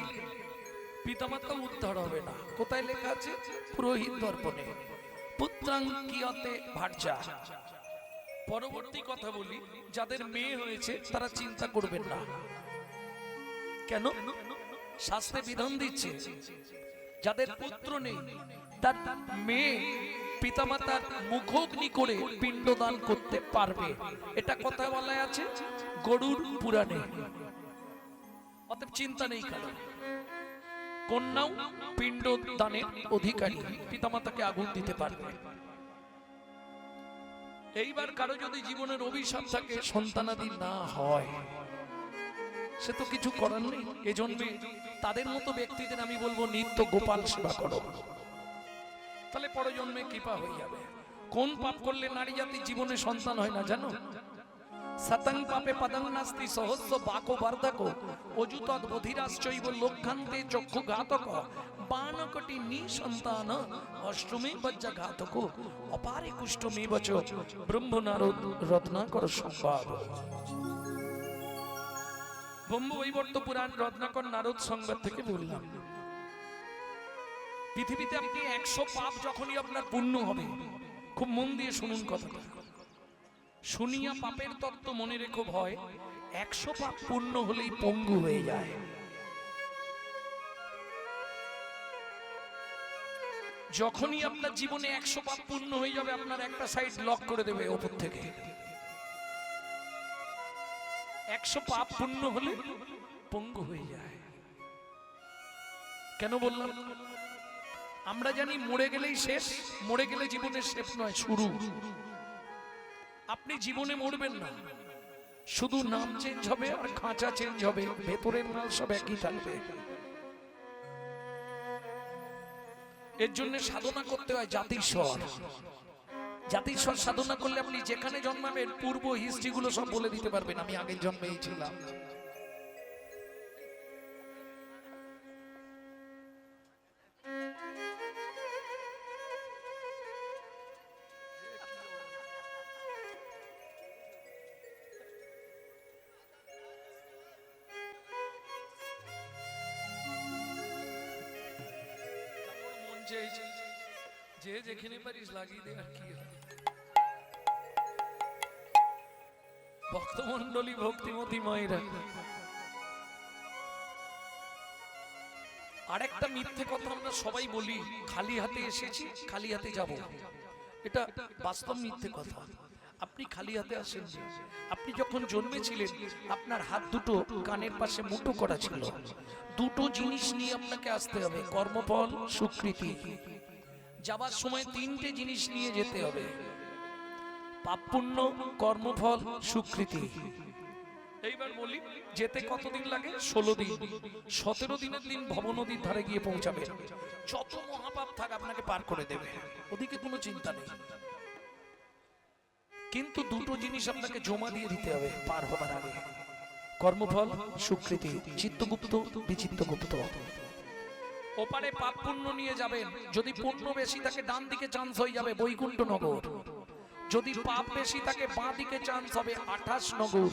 পিতামাতা উদ্ধার হবে না। কোথায় লেখা আছে? পুরোহিত দর্পণে, পুত্রং কিয়তে ভার্যা। পরবর্তী কথা বলি, যাদের মেয়ে হয়েছে তারা চিন্তা করবেন না। কেন? শাস্ত্রে বিধান দিচ্ছে, যাদের পুত্র নেই তার মেয়ে পিতামাতার মুখগ্নি করে পিণ্ডদান করতে পারবে। এটা কথা বলা আছে গরুড় পুরাণে। অতএব চিন্তা নেই কারণ। কন্যাও পিণ্ডদানের অধিকারী, পিতামাতাকে আগুন দিতে পারবে। এইবার কারো যদি জীবনের অভিশাপ থাকে, সন্তানাদি না হয়, সে তো কিছু করার নেই। এজন্যে তাদের মতো ব্যক্তিদের আমি বলবো নিত্য গোপাল সেবা করো, তাহলে পরজন্মে কৃপা হয়ে যাবে। কোন পাপ করলে নারী জাতির জীবনে সন্তান হয় না জানো? সতং পাপে পদং নাস্তি সহস্র বাকো বার্ধকো অযুতদ বধিরাশ্চৈব লক্ষান্তে চক্ষু ঘাতক বানকটি নিসন্তান অষ্টমী বজ্জা ঘাতকো অপারে কুষ্টমী বচ ব্রহ্ম নারদ রত্নাকর সংবাদ। ব্রহ্ম বৈবর্ত পুরাণ রত্নাকর নারদ সংবাদ থেকে বললাম। পৃথিবীতে আপনি 100 পাপ যখনই আপনার পূর্ণ হবে, খুব মন দিয়ে শুনুন কথাটা, শুনিয়া পাপের তত্ত্ব মনে রেখো ভয়, 100 পাপ পূর্ণ হলেই পঙ্গু হয়ে যায়। যখনই আপনার জীবনে 100 পাপ পূর্ণ হয়ে যাবে, আপনার একটা সাইড লক করে দেবে ওপর থেকে। 100 পাপ পূর্ণ হলে পঙ্গু হয়ে যায়। কেন বললাম? আমরা জানি মরে গেলেই শেষ, মরে গেলে জীবনের শেষ নয়, শুরু। আপনি জীবনে মরবেন না, শুধু নাম চেঞ্জ হবে আর খাঁচা চেঞ্জ হবে, ভেতরের মাল সব একই থাকবে। এর জন্য সাধনা করতে হয় জাতিস্বর। জাতিস্বর সাধনা করলে আপনি যেখানে জন্মাবেন পূর্ব হিস্ট্রি গুলো সব বলে দিতে পারবেন, আমি আগের জন্মেই ছিলাম। যে যেখানে পারিস লাগিয়ে দে, আর কি ভক্তমন্ডলী ভক্তিমতী মায়েরা। আরেকটা মিথ্যে কথা আমরা সবাই বলি, খালি হাতে এসেছি খালি হাতে যাব, এটা বাস্তব মিথ্যে কথা। আপনি খালি হাতে আসেন। আপনি যখন জন্মেছিলেন আপনার হাত দুটো কানের পাশে মুঠো করা ছিল। দুটো জিনিস নিয়ে আপনাকে আসতে হবে, কর্মফল সুকৃতি। যাবার সময় তিনটে জিনিস নিয়ে যেতে হবে, পাপ পুণ্য, কর্মফল, সুকৃতি। এইবার বলি, যেতে কতদিন লাগে? 16 দিন। 17 দিনের দিন ভবনদীর ধারে গিয়ে পৌঁছাবে। যত মহাপাপ থাক আপনাকে পার করে দেবে, ওদিকে কোনো চিন্তা নেই। কিন্তু দুটো জিনিস আপনাকে জমা দিয়ে দিতে হবে পার হবার আগে, কর্মফল সুকৃতি। চিত্তগুপ্ত বিচিত্তগুপ্ত। ওপারে পাপ পুণ্য নিয়ে যাবেন। যদি পুণ্য বেশি থাকে ডান দিকে চান্স হয়ে যাবে বৈকুণ্ঠ নগর, যদি পাপ বেশি থাকে বাঁ দিকে চান্স হবে 28 নগর।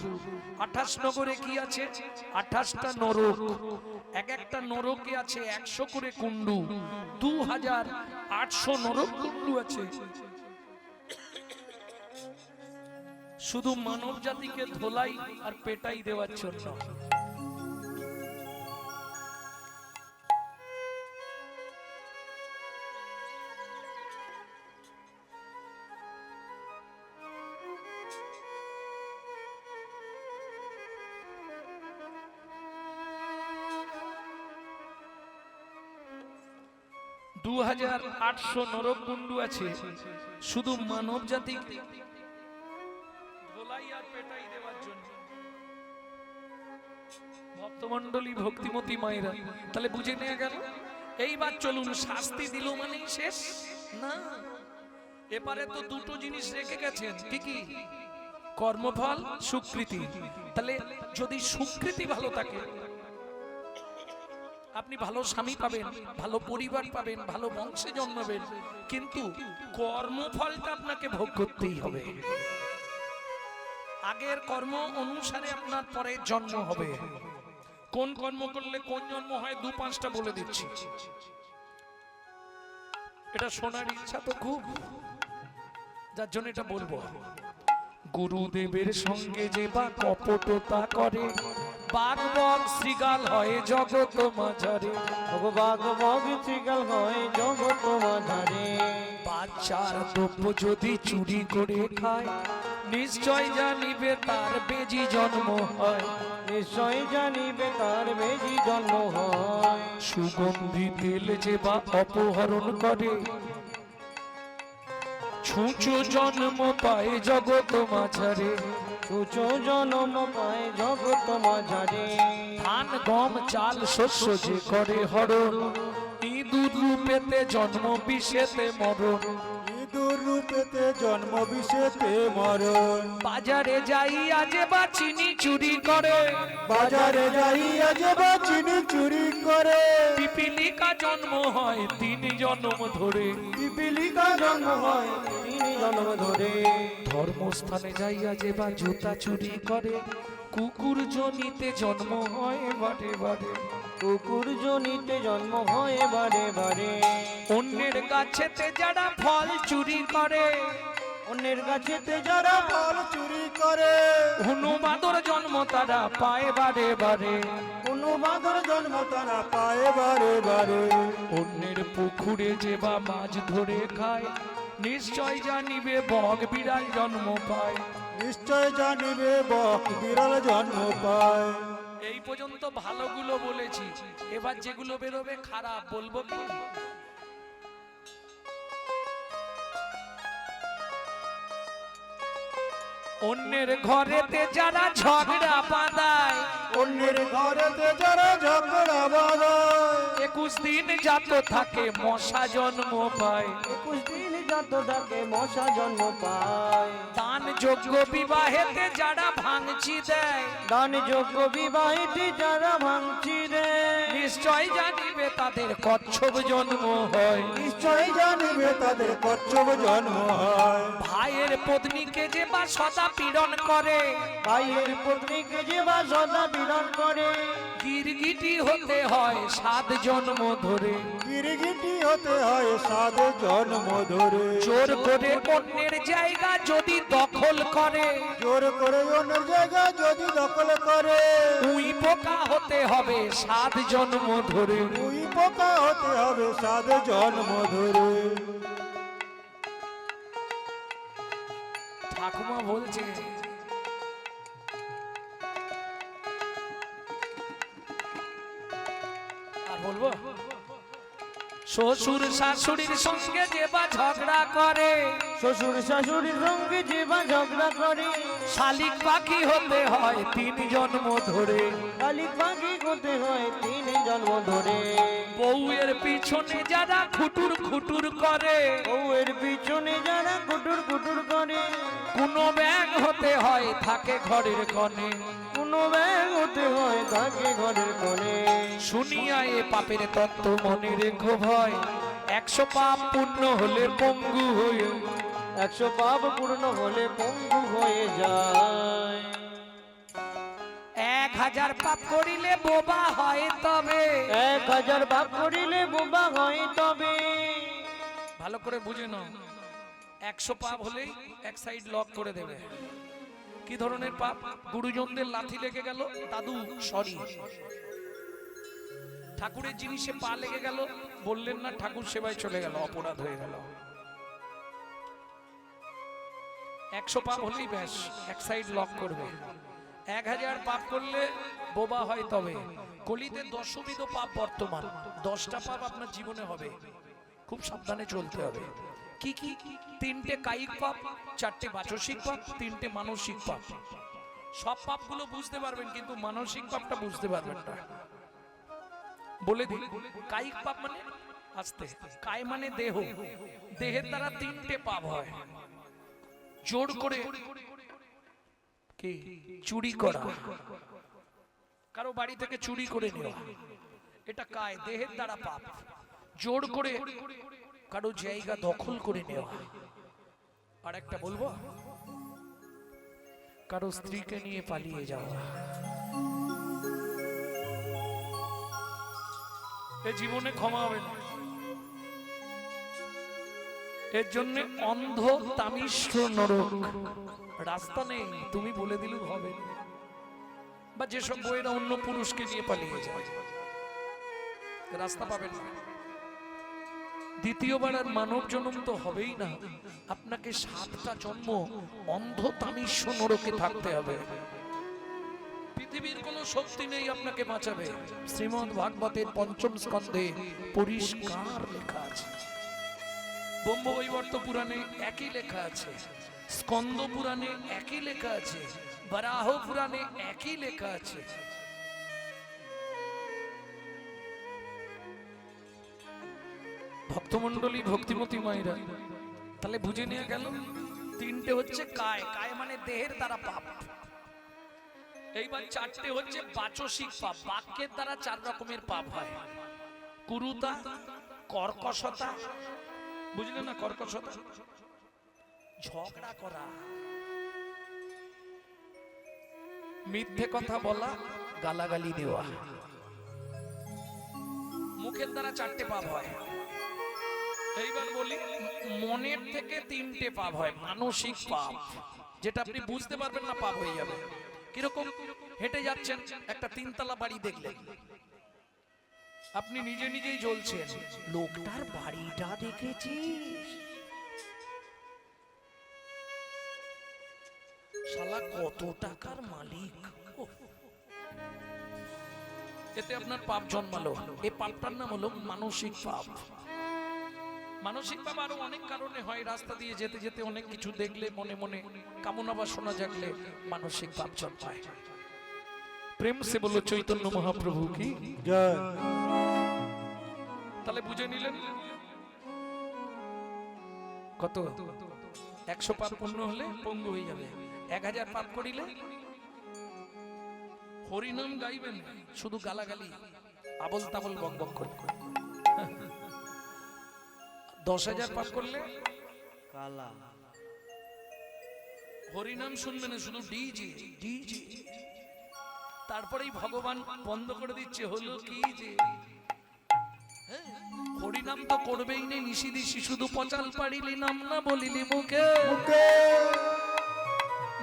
28 নগরে কি আছে? 28টা নরক। এক একটা নরকে আছে 100 করে কুণ্ডু। 2800 নরক কুণ্ডু আছে। শুধু মানব জাতিকে ধোলাই আর পেটাই দেওয়ার জন্য। দু 2800 নরকুণ্ডু আছে, শুধু মানব জাতি ধোলাই আর পেটাই দেওয়ার জন্য। ভক্তমন্ডলী ভক্তিমতী মায়েরা, তাহলে বুঝে নেওয়া গেল। এইবার চলুন, শাস্তি দিল মানেই শেষ না। এপারে তো দুটো জিনিস রেখে গেছেন, কি কি? কর্মফল সুকৃতি। তাহলে যদি সুকৃতি ভালো থাকে আপনি ভালো স্বামী পাবেন, ভালো পরিবার পাবেন, ভালো বংশে জন্মাবেন, কিন্তু কর্মফলটা আপনাকে ভোগ করতেই হবে। আগের কর্ম অনুসারে আপনার পরে জন্ম হবে। কোন কর্ম করলে কোন জন্ম হয় 2-5টা বলে দিচ্ছি। এটা শোনার ইচ্ছা তো খুব, যার জন্য এটা বলবো। গুরুদেবের সঙ্গে যে বা কপটতা করে, বাঘ বক শৃগাল হয় জগৎ মাঝারে। বাঘ বক শৃগাল হয় জগৎ মাঝারে। বাচ্চার দ্রব্য যদি চুরি করে খায়, নিশ্চয় জানিবে তার বেজি জন্ম হয়। নিশ্চয় জানিবে তার বেজি জন্ম হয়। সুগন্ধি তেল যে বা অপহরণ করে, ছুঁচো জন্ম পায় জগৎ মাঝারে। ছুঁচো জন্ম পায় জগৎ মাঝারে। ধান গম চাল শস্য যে করে হরণ, ইঁদুর রূপেতে জন্ম বিষেতে মরণ। ইঁদুর রূপেতে জন্ম বিষেতে মরণ। বাজারে যাইয়া যে বা চিনি চুরি করে, বাজারে যাইয়া যে বা চিনি চুরি করে। পিপিলিকা জন্ম হয় 3 জন্ম ধরে। পিপিলিকা জন্ম হয় 3 জন্ম ধরে। ধর্মস্থানে যাইয়া যে বা জুতা চুরি করে, কুকুর জনিতে জন্ম হয় বারে বারে। কুকুর জনিতে জন্ম হয় বারে বারে। অন্যের গাছেতে যারা ফল চুরি করে, অন্যের গাছেতে যারা ফল চুরি করে। হনুমাদর জন্ম তারা পায় বারে বারে। কোনো বাঁদর জন্ম তারা পায় বারে বারে। অন্যের পুকুরে যে বা মাছ ধরে খায়, নিশ্চয় জানিবে বক বিড়াল জন্ম পায়। নিশ্চয় জানিবে বক বিড়াল জন্ম পায়। এই পর্যন্ত ভালোগুলো বলেছি, এবার যেগুলো বেরোবে খারাপ বলবো কি? অন্যের ঘরেতে যারা ঝগড়া বাঁধায়, অন্যের ঘরেতে যারা ঝগড়া বাঁধায়, 21 দিন যত থাকে মশা জন্ম পায়। 21 দিন যত থাকে মশা জন্ম পায়। দান যোগ্য বিবাহেতে যারা ভাঙচি দেয়, দান যোগ্য বিবাহিতে যারা ভাঙচি রে, নিশ্চয় জানিবে তাদের কচ্ছপ জন্ম হয়। নিশ্চয় জানিবে তাদের কচ্ছপ জন্ম হয়। ভাইয়ের পত্নীকে যে বা সদা পীড়ন করে, ভাইয়ের পত্নীকে যে বা সদা পীড়ন করে, গিরগিটি হতে হয় 7 জন্ম ধরে। গিরগিটি হতে হয় 7 জন্ম ধরে। জোর করে অন্যের জায়গা যদি দখল করে, জোর করে অন্য জায়গা যদি দখল করে, উই পোকা হতে হবে 7 জন্ম ধরে। উই পোকা হতে হবে 7 জন্ম ধরে। ঠাকুমা বলছে আর বলবো, শ্বশুর শাশুড়ির সঙ্গে যে বা ঝগড়া করে, শ্বশুর শাশুড়ির সঙ্গে যে বা ঝগড়া করে, শালিক পাখি হতে হয় 3 জন্ম ধরে। শালিক পাখি হতে হয় 3 জন্ম ধরে। বউয়ের পিছনে যারা খুটুর খুটুর করে, বউয়ের পিছনে যারা কুটুর কুটুর করে, কোনো ব্যাগ হতে হয় থাকে ঘরের কোণে। কোনো ব্যাগ হতে হয় থাকে ঘরের কোণে। শুনিয়া এ পাপের তত্ত্ব মনে রেখো ভয়, 100 পাপ পূর্ণ হলে পঙ্গু হয়ে, 100 পাপ পূর্ণ হলে পঙ্গু হয়ে যায়। 1000 পাপ করিলে বোবা হয় তবে। 1000 পাপ করিলে বোবা হয় তবে। ভালো করে বুঝে নাও, 100 পাপ হলেই এক সাইড লক করে দেবে। কি ধরনের পাপ? গুরুজনদের লাথি লেগে গেল, দাদু সরি। ঠাকুরের জিনিসে পা লেগে গেল, বললেন না, ঠাকুর সেবায় চলে গেল, অপরাধ হয়ে গেল। 100 পাপ হলেই ব্যাস এক সাইড লক করবে। 1000 পাপ করলে বোবা হয় তবে। কলিতে 10বিধ পাপ বর্তমান, 10টা পাপ আপনার জীবনে হবে, খুব সাবধানে চলতে হবে। কি কি? 3টে কায়িক পাপ, 4টে বাচসিক পাপ, 3টে মানসিক পাপ। সব পাপগুলো বুঝতে পারবেন, কিন্তু মানসিক পাপটা বুঝতে পারবেন না। বলে দিই, কায়িক পাপ মানে আস্তে, কায় মানে দেহ, দেহের দ্বারা 3টে পাপ হয়। জোর করে কি? চুরি করা, কারো বাড়ি থেকে চুরি করে নেওয়া, এটা কায়, দেহের দ্বারা পাপ। জোর করে কারো জায়গা দখল করে নেওয়া। আর একটা বলবো, কারো স্ত্রীকে নিয়ে পালিয়ে যাওয়া। এ জীবনে ক্ষমা হবে না। এর জন্য অন্ধ তামিশ্র নরক, রাস্তা নেই, তুমি বলে দিলেও হবে না। বা যেসব বইয়েরা অন্য পুরুষকে নিয়ে পালিয়ে যায়, রাস্তা পাবেন না। দ্বিতীয়বার আর মানব জন্ম তো হবেই না, আপনাকে 7টা জন্ম অন্ধ তামিশ্র নরকে থাকতে হবে। পৃথিবীর কোনো শক্তি নেই আপনাকে বাঁচাবে। শ্রীমদ্ ভাগবতের 5ম স্কন্ধে পরিষ্কার লেখা আছে। ব্রহ্মবৈবর্ত পুরাণে একই লেখা আছে, স্কন্দ পুরাণে একই লেখা আছে, বরাহ পুরাণে একই লেখা আছে। ভক্তমণ্ডলী, ভক্তিমতী মায়েরা, তাহলে বুঝে নিয়ে গেল 3টে হচ্ছে কায়, কায় মানে দেহের দ্বারা পাপ। এইবার 4টে হচ্ছে বাচসিক পাপ, বাক্যের দ্বারা 4 রকমের পাপ হয়। কুরুতা, কর্কশতা, বুঝলেন না? কর্কশতা ঝগড়া করা, মিথ্যে কথা বলা, গালাগালি দেওয়া। মুখের দ্বারা 4টে পাপ হয়। এইবার বলি, মনের থেকে 3টে পাপ হয়, মানসিক পাপ, যেটা আপনি বুঝতে পারবেন না, পাপ হয়ে যাবে। কিরকম? হেঁটে যাচ্ছেন, একটা 3তলা বাড়ি দেখলেন, আপনি নিজে নিজেই জ্বলছেন, লোকটার বাড়িটা দেখেছিস? শালা কত টাকার মালিক। ওহ, এতে আপনার পাপ জন্মালো। এই পাপটার নাম হলো মানসিক পাপ। মানসিক ভাবে আরো অনেক কারণে হয়, রাস্তা দিয়ে যেতে যেতে অনেক কিছু দেখলে, মনে মনে কামনা বাসনা জাগলে মানসিক ভাব জন্মায়। প্রেম সে বলো চৈতন্য মহাপ্রভু কি জয়। তাহলে বুঝে নিলেন কত 100 পাপ পূর্ণ হলে পঙ্গু হয়ে যাবে, 1000 পাপ করিলে হরিনাম গাইবেন, শুধু গালাগালি আবল তাবল বক বক করবে। 10,000 পাপ করলে কালা হরিনাম শুনবে না, শুধু ডিজে ডিজে। তারপরেই ভগবান বন্ধ করে দিচ্ছে, হলো কি যে হ্যাঁ, হরিনাম তো করবেই নেই, নিষিদিশি শুধু পচাল পাড়িলি নাম না বলিলি মুখে।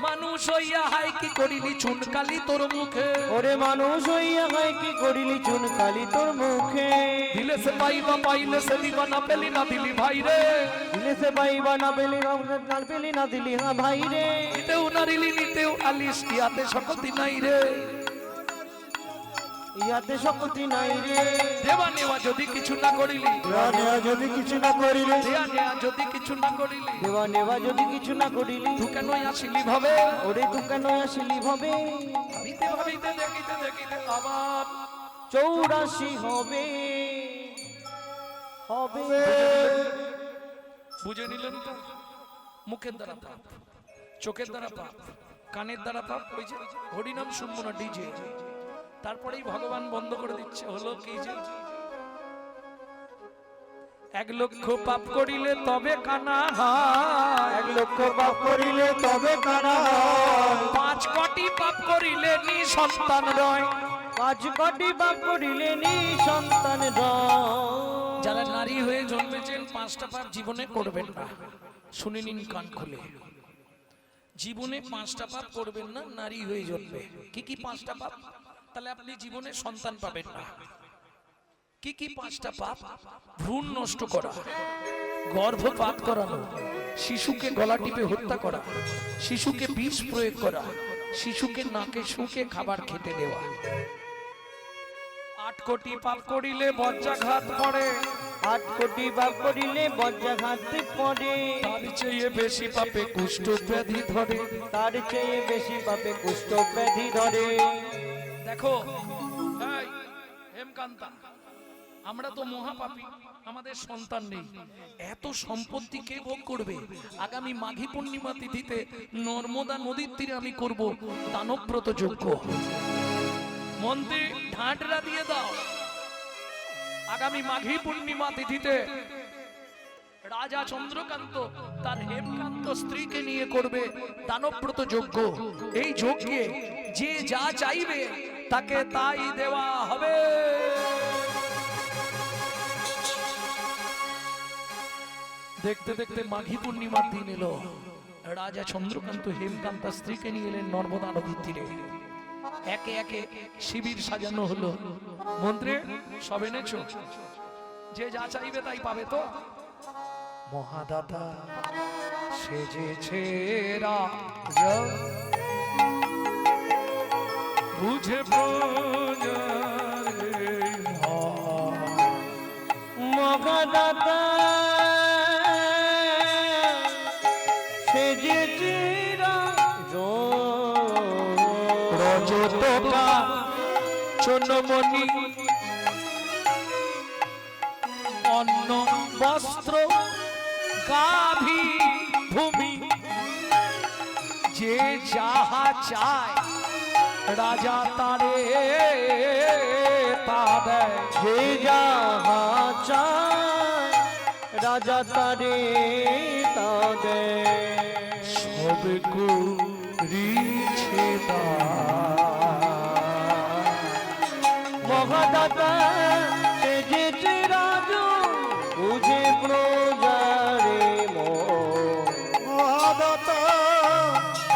মানুষ হইয়া হাই কি করিলি চুনকালি তোর মুখে, ওরে মানুষ হইয়া হয় কি করিলি চুনকালি তোর মুখে। দিলে সে পাইবা পাইলে সে দিবা, না পেলি না দিলি ভাই রে, দিলে সে পাইবা না পেলি না পেলি না দিলি হ্যাঁ ভাই রে। নিতেও নারিলি নিতেও আলিস, ইয়াতে সকতি নাই রে, ইয়াতে শক্তি নাই রে। দেবা নেওয়া যদি কিছু না করিলি, দেওয়া নেওয়া যদি কিছু না করিলে, দেয়া নেয়া যদি কিছু না করিলি, দেওয়া নেওয়া যদি কিছু না করিলি, তু কেন আসিলি ভাবে, ওরে তুই কেন আসিলি ভাবে। ভাবিতে ভাবিতে দেখিতে দেখিতে আবার 84 হবে হবে। বুঝে নিলেন তো? মুখের দ্বারা পাপ, চোখের দ্বারা পাপ, কানের দ্বারা পাপ, ওই যে হরিনাম শুনবো না ডিজে। তারপরেই ভগবান বন্ধ করে দিচ্ছে, হলো কি যে 1 লক্ষ পাপ করিলে তবে কানা হয়, 1 লক্ষ পাপ করিলে তবে কানা হয়। 5 কোটি পাপ করিলে নি সন্তান রয়। 5 কোটি পাপ করিলে নি সন্তান রয়। যারা নারী হয়ে জন্মেছেন 5টা পাপ জীবনে করবেন না, শুনে নিন কান খুলে। জীবনে 5টা পাপ করবেন না, নারী হয়ে জন্মে। কি কি 5টা পাপ? তাহলে আপনি জীবনে সন্তান পাবেন না। কি কি 5টা পাপ? ভ্রূণ নষ্ট করা, গর্ভপাত করানো, শিশুকে গলা টিপে হত্যা করা, শিশুকে বিষ প্রয়োগ করা, শিশুকে নাকে শুকে খাবার খেতে দেওয়া। 8 কোটি পাপ করিলে বজ্রাঘাত পড়ে, 8 কোটি পাপ করিলে বজ্রাঘাত পড়ে। তার চেয়ে বেশি পাপে কুষ্ঠ ব্যাধি ধরে। তার চেয়ে বেশি পাপে কুষ্ঠ ব্যাধি ধরে। দেখো এই হেমকান্তা, আমরা তো মহাপাপী, আমাদের সন্তান নেই, এত সম্পত্তি কে ভোগ করবে? আগামী মাঘী পূর্ণিমা তিথিতে নর্মদা নদীর তীরে আমি করব দানব্রত যজ্ঞ। মন্ত্রী ঢাঁটরা দিয়ে দাও, আগামী মাঘী পূর্ণিমা তিথিতে রাজা চন্দ্রকান্ত তার হেমকান্ত স্ত্রীকে নিয়ে করবে দানব্রত যজ্ঞ। এই যজ্ঞে যে যা চাইবে তাকে তাই দেওয়া হবে। দেখতে দেখতে মাঘী পূর্ণিমার দিন এলো, রাজা চন্দ্রকান্ত হেমকান্ত স্ত্রীকে নিয়ে এলেন নর্মদা নদীর তীরে। একে একে শিবির সাজানো হলো। মন্ত্রী সব এনেছো? যে যা চাইবে তাই পাবে তো? মহাদাতা সেজেছে রাজা, বুঝে মহাদাতা সেজেছে রজতকা চন্নমণি অন্ন বস্ত্র গাভী ভূমি, যে যাহা চায় রাজা তারে তা দেয়। যে যাহা চায় রাজা তারে তা দেয়। সব করিছে মহাদাতা সেজেছে রাজু, বুঝে প্রজারে মন। মহাদাতা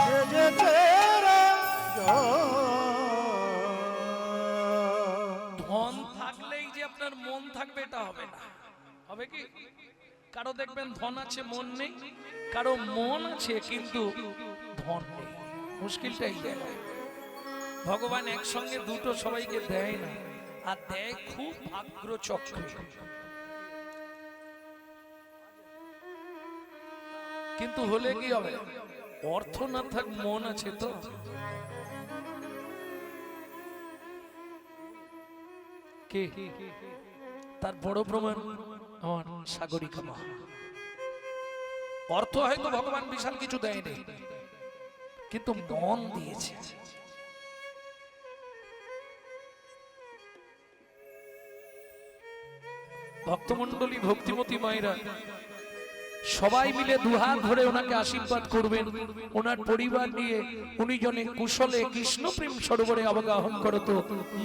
সেজেছে রাজা। ধন থাকলেই যে আপনার মন থাকবে এটা হবে না। হবে কি? কারো দেখবেন ধন আছে মন নেই, কারো মন আছে কিন্তু ধন নেই। মুশকিলটাই দেয়। ভগবান একসঙ্গে দুটো সবাইকে দেয় না, আর দেয় খুব ভাগ্য চক্রে। কিন্তু হলে কি হবে? অর্থ না থাক, মন আছে তো। কে? তার বড় প্রমাণ আমার সাগরিকা মা। অর্থ হয়তো ভগবান বিশাল কিছু দেয়নি, কিন্তু মন দিয়েছে। ভক্তমণ্ডলী, ভক্তিমতী মায়েরা সবাই মিলে দুহাত ধরে ওনাকে আশীর্বাদ করবেন। ওনার পরিবার নিয়ে উনি জনে কুশলে কৃষ্ণ প্রেম সরোবরে অবগাহন করত,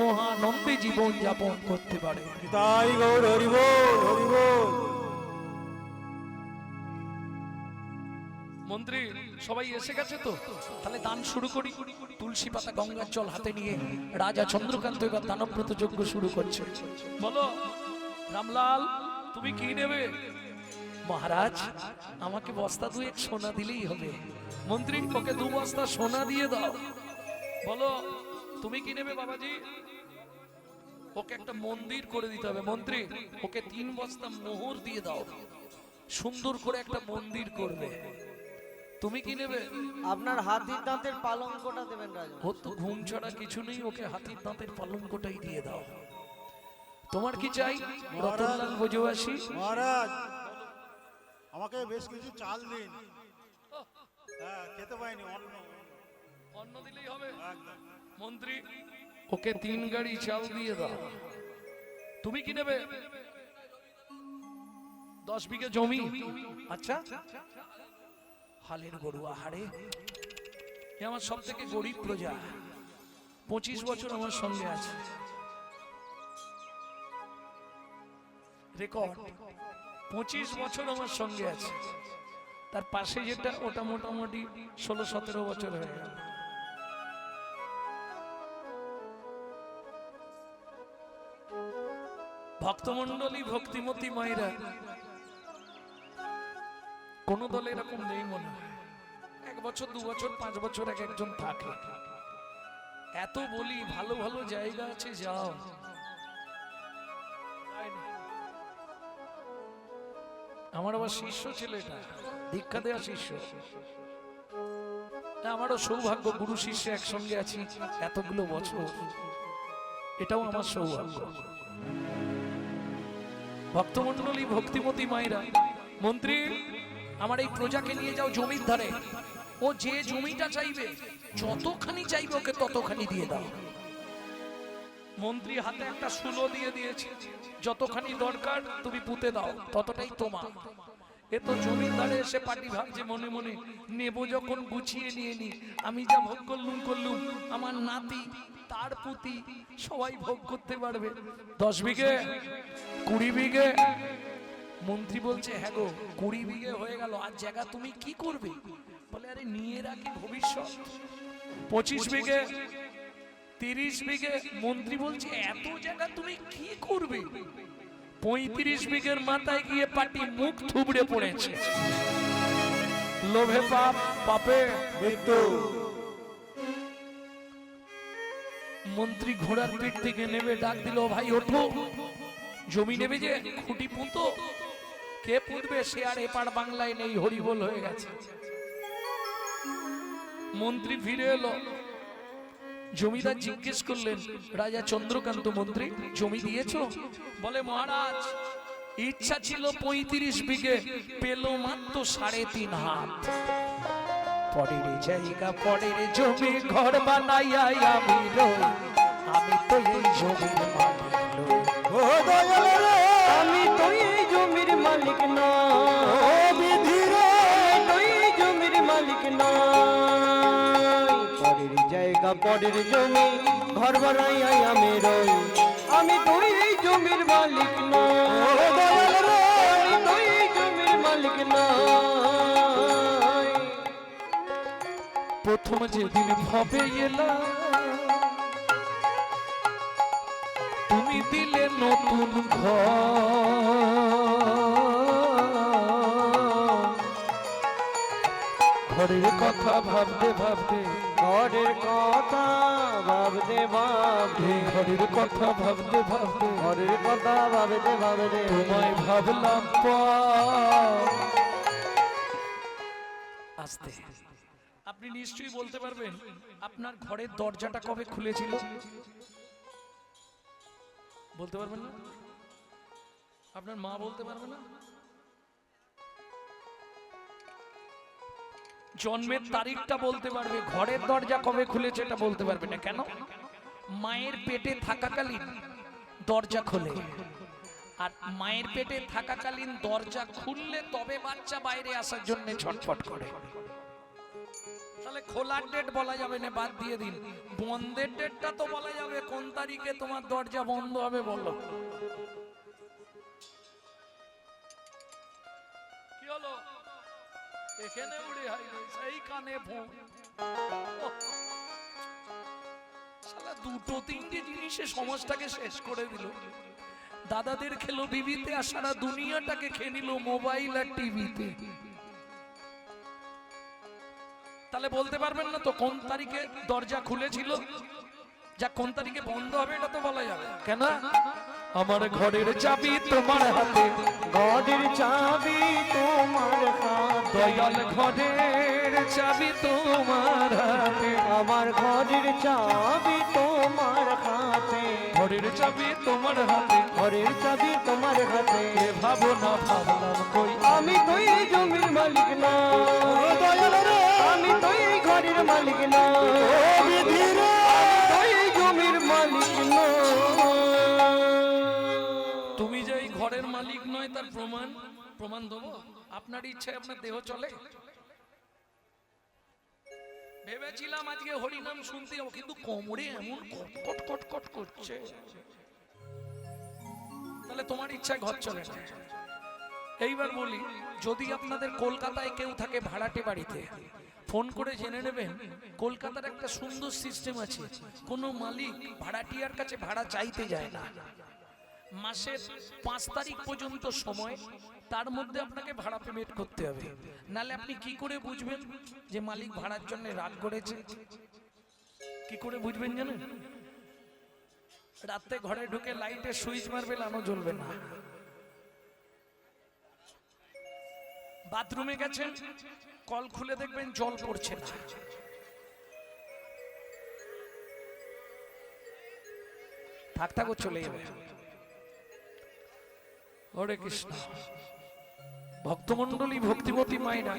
মহানন্দে জীবন যাপন করতে পারে। তাই গৌর হরি বল, হরি বল। মন্ত্রী সবাই এসে গেছে তো, তাহলে দান শুরু করি। তুলসী পাতা গঙ্গার জল হাতে নিয়ে রাজা চন্দ্রকান্ত এবার দানব্রত যজ্ঞ শুরু করছে। বলো রামলাল, তুমি কি নেবে? মহারাজ, আমাকে বস্তা দুয়েক সোনা দিলেই হবে। মন্ত্রী, ওকে 2 বস্তা সোনা দিয়ে দাও। বলো তুমি কি নেবে বাবাজি? ওকে একটা মন্দির করে দিতে হবে। মন্ত্রী, ওকে 3 বস্তা মোহর দিয়ে দাও, সুন্দর করে একটা মন্দির করবে। তুমি কি নেবে? আপনার হাতির দাঁতের পালঙ্কটা দেবেন রাজা। ও তো ঘুম ছাড়া কিছু নেই, ওকে হাতির দাঁতের পালঙ্কটাই দিয়ে দাও। তোমার কি চাই রতনলাল ভোজবাসী? মহারাজ, আমাকে বেশ কিছু চাল দিন। হ্যাঁ, খেতে পাইনি, অন্ন দিলেই হবে। একদম। মন্ত্রী, ওকে 3 গাড়ি চাল দিয়ে দাও। তুমি কি নেবে? 10 বিঘে জমি। আচ্ছা, হালের গরু। আহারে, এ আমার সব থেকে গরিব প্রজা, 25 বছর আমার সঙ্গে আছে। রেকর্ড 25 বছর আমার সঙ্গে আছে। তার পাশে যেটা, ওটা মোটামুটি 16-17 বছর হয়ে গেল। ভক্তমণ্ডলী, ভক্তিমতী মায়েরা, কোন দলে এরকম নেই মনে হয়। 1 বছর 2 বছর 5 বছর এক একজন থাকে। এত বলি ভালো ভালো জায়গা আছে, যাও। আমার আবার শিষ্য ছেলেটা, দীক্ষা দেওয়া শিষ্য। আমারও সৌভাগ্য, গুরু শিষ্য একসঙ্গে আছি এতগুলো বছর, এটাও আমার সৌভাগ্য। ভক্তমণ্ডলী, ভক্তিমতী মায়েরা, মন্ত্রী, আমার এই প্রজাকে নিয়ে যাও জমির ধারে। ও যে জমিটা চাইবে, যতখানি চাইবে ওকে ততখানি দিয়ে দাও। মন্ত্রী হাতে একটা শুলো দিয়ে দিয়েছে, যতখানি দরকার তুমি পুঁতে দাও, ততটাই তোমার। এ তো জমির ধারে এসে পাটি ভাবছে মনে মনে, নেব যখন গুছিয়ে নিয়ে নি। আমি যা ভোগ করলুম, আমার নাতি তার পুতি সবাই ভোগ করতে পারবে। 10 বিঘে, 20 বিঘে। মন্ত্রী বলছে, হ্যাঁ গো, 20 বিঘে হয়ে গেল, আর জায়গা তুমি কি করবে? বলে, আরে নিয়ে রাখি ভবিষ্যৎ। 25 বিঘে, 30 বিঘে। মন্ত্রী বলছে, এত জায়গা তুমি কি করবে? 35 বিঘের মাথায় গিয়ে পাটি মুখ থুবড়ে পড়েছে। লোভে পাপ, পাপে মৃত্যু। মন্ত্রী ঘোড়ার পিঠ থেকে নেমে ডাক দিল, ভাই ওঠো, জমি নেবে যে, খুঁটি পুঁতো। কে পুঁতবে? সে আর এপার বাংলায় নেই, হরিবোল হয়ে গেছে। মন্ত্রী ফিরে এলো। জমিদার জিজ্ঞেস করলেন, রাজা চন্দ্রকান্ত, মন্ত্রী জমি দিয়েছো? বলে, মহারাজ ইচ্ছা ছিল 35 বিঘে, পেল মাত্র 3.5 হাত। পরের জায়গা, পরের জমি, ঘর বানাইয়া আমি রই, আমি তো এই জমির মালিক নই। ও দয়াল রে, আমি তো এই জমির মালিক না, ও বিধি রে, তো এই জমির মালিক না। পরের জায়গা, পরের জমি, ঘর বানাইয়া আমি রই, আমি তো এই জমির মালিক না। ও দয়াল রে, আমি তো এই জমির মালিক না। প্রথম যেদিন ভবে এলাম, তুমি দিলে নতুন ঘরের কথা ভাবতে ভাবতে, ঘরের কথা ভাবতে ভাবতে, ঘরের কথা ভাবতে ভাবতে, ঘরের কথা ভাবতে ভাবতে, তোমায় ভাবলাম আস্তে। আপনি নিশ্চয়ই বলতে পারবেন আপনার ঘরের দরজাটা কবে খুলেছিল? বলতে পারবেন না? আপনার মা বলতে পারবে না? জন্মের তারিখটা বলতে পারবে, ঘরের দরজা কবে খুলেছে এটা বলতে পারবে না। কেন? মায়ের পেটে থাকাকালীন দরজা খোলে, আর মায়ের পেটে থাকাকালীন দরজা খুললে তবে বাচ্চা বাইরে আসার জন্য ছটফট করে। তাহলে খোলার ডেট বলা যাবে না, বাদ দিয়ে দিন। বন্ধের ডেটটা তো বলা যাবে, কোন তারিখে তোমার দরজা বন্ধ হবে বলো। কি হলো? এখানে উড়ে হয় সেই কানে ফোন। শালা দুটো তিনটে জিনিসে সমাজটাকে শেষ করে দিল। দাদাদের খেলো বিবিতে, আর সারা দুনিয়াটাকে খেয়ে নিল মোবাইল আর টিভিতে। তাহলে বলতে পারবেন না তো কোন তারিখে দরজা খুলেছিল, যা কোন তারিখে বন্ধ হবে এটা তো বলা যাবে। কেন? আমার ঘরের চাবি তোমার হাতে, ঘরের চাবি তোমার হাতে, দয়াল ঘরের চাবি তোমার হাতে, আমার ঘরের চাবি তোমার হাতে, ঘরের চাবি তোমার হাতে, ঘরের চাবি তোমার হাতে। এ ভাবো না ভাবলাম কই আমি তো এই জমির মালিক না, আমি তো এই ঘরের মালিক না, আমি তো এই জমির মালিক না। তুমি যে এই ঘরের মালিক নয় তার প্রমাণ দেবো। আপনার ইচ্ছায় আপনার দেহ চলে? ভেবেছিলাম আজকে হরিনাম শুনতে যাবো, কিন্তু কোমরে এমন কট কট কট করছে, তাহলে তোমার ইচ্ছায় ঘর চলে না। এইবার বলি, যদি আপনাদের কলকাতায় কেউ থাকে ভাড়াটে বাড়িতে, ফোন করে জেনে নেবেন কলকাতার একটা সুন্দর সিস্টেম আছে। কোনো মালিক ভাড়াটিয়ার কাছে ভাড়া চাইতে যায় না। মাসের 5 তারিখ পর্যন্ত সময়, তার মধ্যে আপনাকে ভাড়া পেমেন্ট করতে হবে। নালে আপনি কি করে বুঝবেন যে মালিক ভাড়ার জন্য রাগ করেছে? কি করে বুঝবেন জানেন? রাতে ঘরে ঢুকে লাইটের সুইচ মারবে, আলো জ্বলবে না। বাথরুমে গেছেন, কল খুলে দেখবেন জল পড়ছে না। থাক থাক চলে যাবে। হরে কৃষ্ণ। ভক্তমন্ডলী, ভক্তিমতী মায়েরা,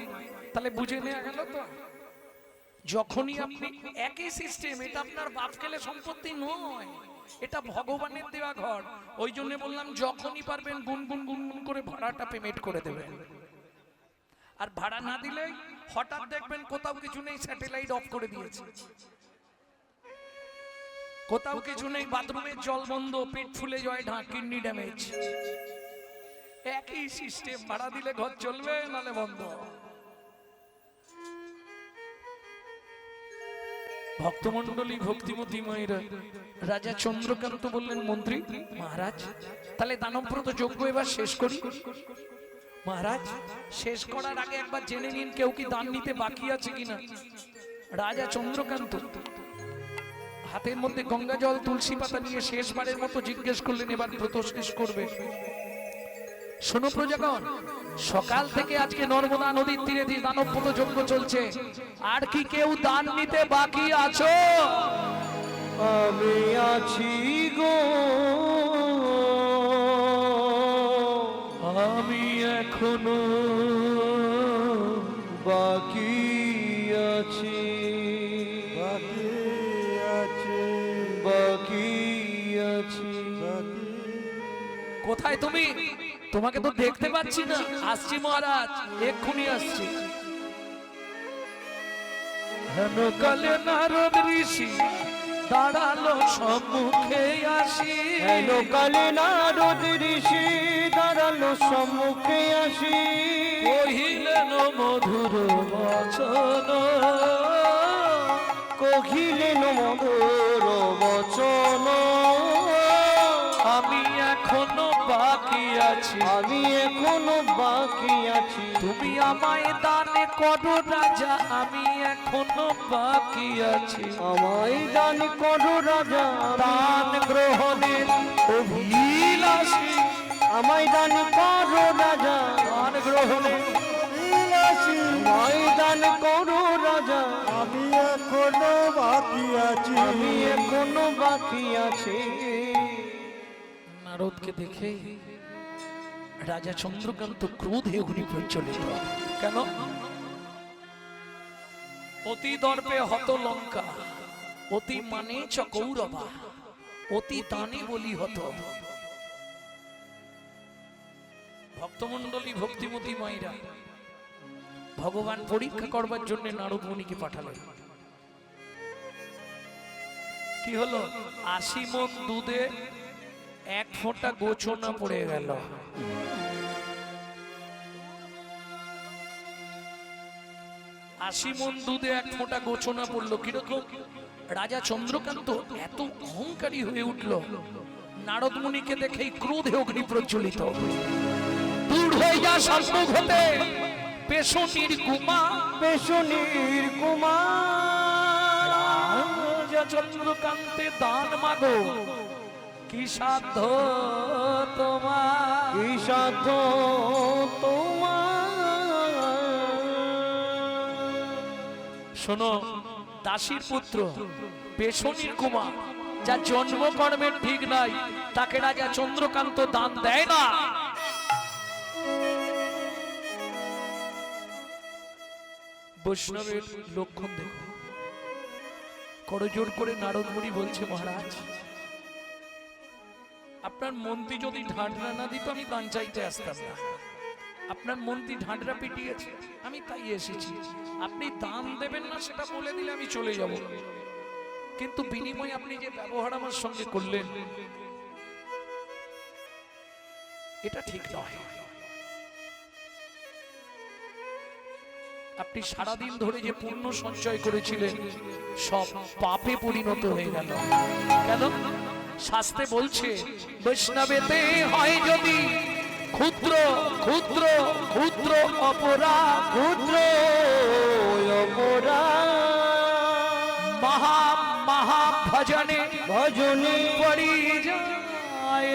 তাহলে বুঝে নেওয়া গেল তো, যখনই আপনি একই সিস্টেম, এটা আপনার বাপ গেলে সম্পত্তি নয়, এটা ভগবানের দেওয়া ঘর। ওই জন্য বললাম যখনই পারবেন গুনগুন গুনগুন করে ভাড়াটা পেমেন্ট করে দেবেন। আর ভাড়া না দিলে হঠাৎ দেখবেন কোথাও কিছু নেই, স্যাটেলাইট অফ করে দিয়েছে, কোথাও কিছু নেই, বাথরুমের জল বন্ধ, পেট ফুলে যায়, কিডনি ড্যামেজ। একই সিস্টেম, ভাড়া দিলে ঘর চলবে, নালে বন্ধ। ভক্তমন্ডলী, ভক্তিমতী মায়েরা, রাজা চন্দ্রকান্ত বললেন, মন্ত্রী মহারাজ, তাহলে দানবব্রত যজ্ঞ এবার শেষ করি। মহারাজ, শেষ করার আগে একবার জেনে নিন কেউ কি দান নিতে বাকি আছে কিনা। রাজা চন্দ্রকান্ত হাতের মধ্যে গঙ্গা জল, তুলসী পাতা নিয়ে শেষবারের মতো জিজ্ঞেস করলেন, এবার ব্রত শেষ করবে। শোনো প্রজাগণ, সকাল থেকে আজকে নর্মদা নদীর তীরে দানবব্রত যজ্ঞ চলছে, আর কি কেউ দান নিতে বাকি আছো? আমি আছি গো, আমি এখনো বাকি আছি, বাকি আছে, বাকি আছি। কোথায় তুমি? তোমাকে তো দেখতে পাচ্ছি না। আসছি মহারাজ, এক্ষুনি আসছি। হেন কালে নারদ ঋষি দাঁড়ালো সম্মুখে আসি, হেন কালে নারদ ঋষি দাঁড়ালো সম্মুখে আসি, কহিলেন মধুর বচন, কহিলেন মধুর বচন, আমি এখনো বাকি আছি, আমি এখনো বাকি আছি। তুমি আমায় দান করো রাজা, আমি এখনো বাকি আছি। আমায় দান করো রাজা, দান গ্রহণের অভিলাষী, আমায় দান করো রাজা, দান গ্রহণের আমায় দান এখনো বাকি আছি, আমি এখনো বাকি আছি। নারদকে দেখে রাজা চন্দ্রকান্ত ক্রোধে অগ্নি প্রজ্বলিত। কেন? অতি দর্পে হত লঙ্কা, অতি মানে চ কৌরবা, অতি দানে বলি হত। ভক্তমন্ডলী ভক্তিমতী মায়েরা ভগবান পরীক্ষা করবার জন্য নারদ মুনিকে পাঠালেন। কি হলো? 80 মণ দুধে 1 ফোঁটা গোছনা পড়ে গেল। মণ দুধে 1 ফোঁটা গোছনা পড়লো। কিরকম? রাজা চন্দ্রকান্ত এত অহংকারী হয়ে উঠল, নারদ মুনিকে দেখেই ক্রোধে অগ্নি প্রজ্বলিত। দূর হয়ে যা সম্মুখ হতে পেশনির কুমা, পেশনির কুমার। রাজা চন্দ্রকান্তে দান মাগো, কি সাধ্য তোমার, কি সাধ্য তোমার। শোনো, দাসীর পুত্র পেশনির কুমার, যা জন্মকর্মের ঠিক নাই, তাকে রাজা চন্দ্রকান্ত দান দেয় না। বৈষ্ণবের লক্ষণ দেখো। করজোর করে নারদ মুনি বলছে, মহারাজ আপনার মন্ত্রী যদি ঢাঁডরা না দিত আমি দান চাইতে আসতাম না। আপনার মন্ত্রী ঢাঁডরা পিটিয়েছে, আমি তাই এসেছি। আপনি দান দেবেন না সেটা বলে দিলে আমি চলে যাব, কিন্তু বিনিময়ে আপনি যে ব্যবহার আমার সঙ্গে করলেন এটা ঠিক নয়। আপনি সারাদিন ধরে যে পুণ্য সঞ্চয় করেছিলেন সব পাপে পরিণত হয়ে গেল। কেন? শাস্ত্রে বলছে, বৈষ্ণবেতে হয় যদি ক্ষুদ্র ক্ষুদ্র ক্ষুদ্র অপরাধ, ক্ষুদ্র অপরাধ, মহা মহা ভজনে ভজনে পরিযায়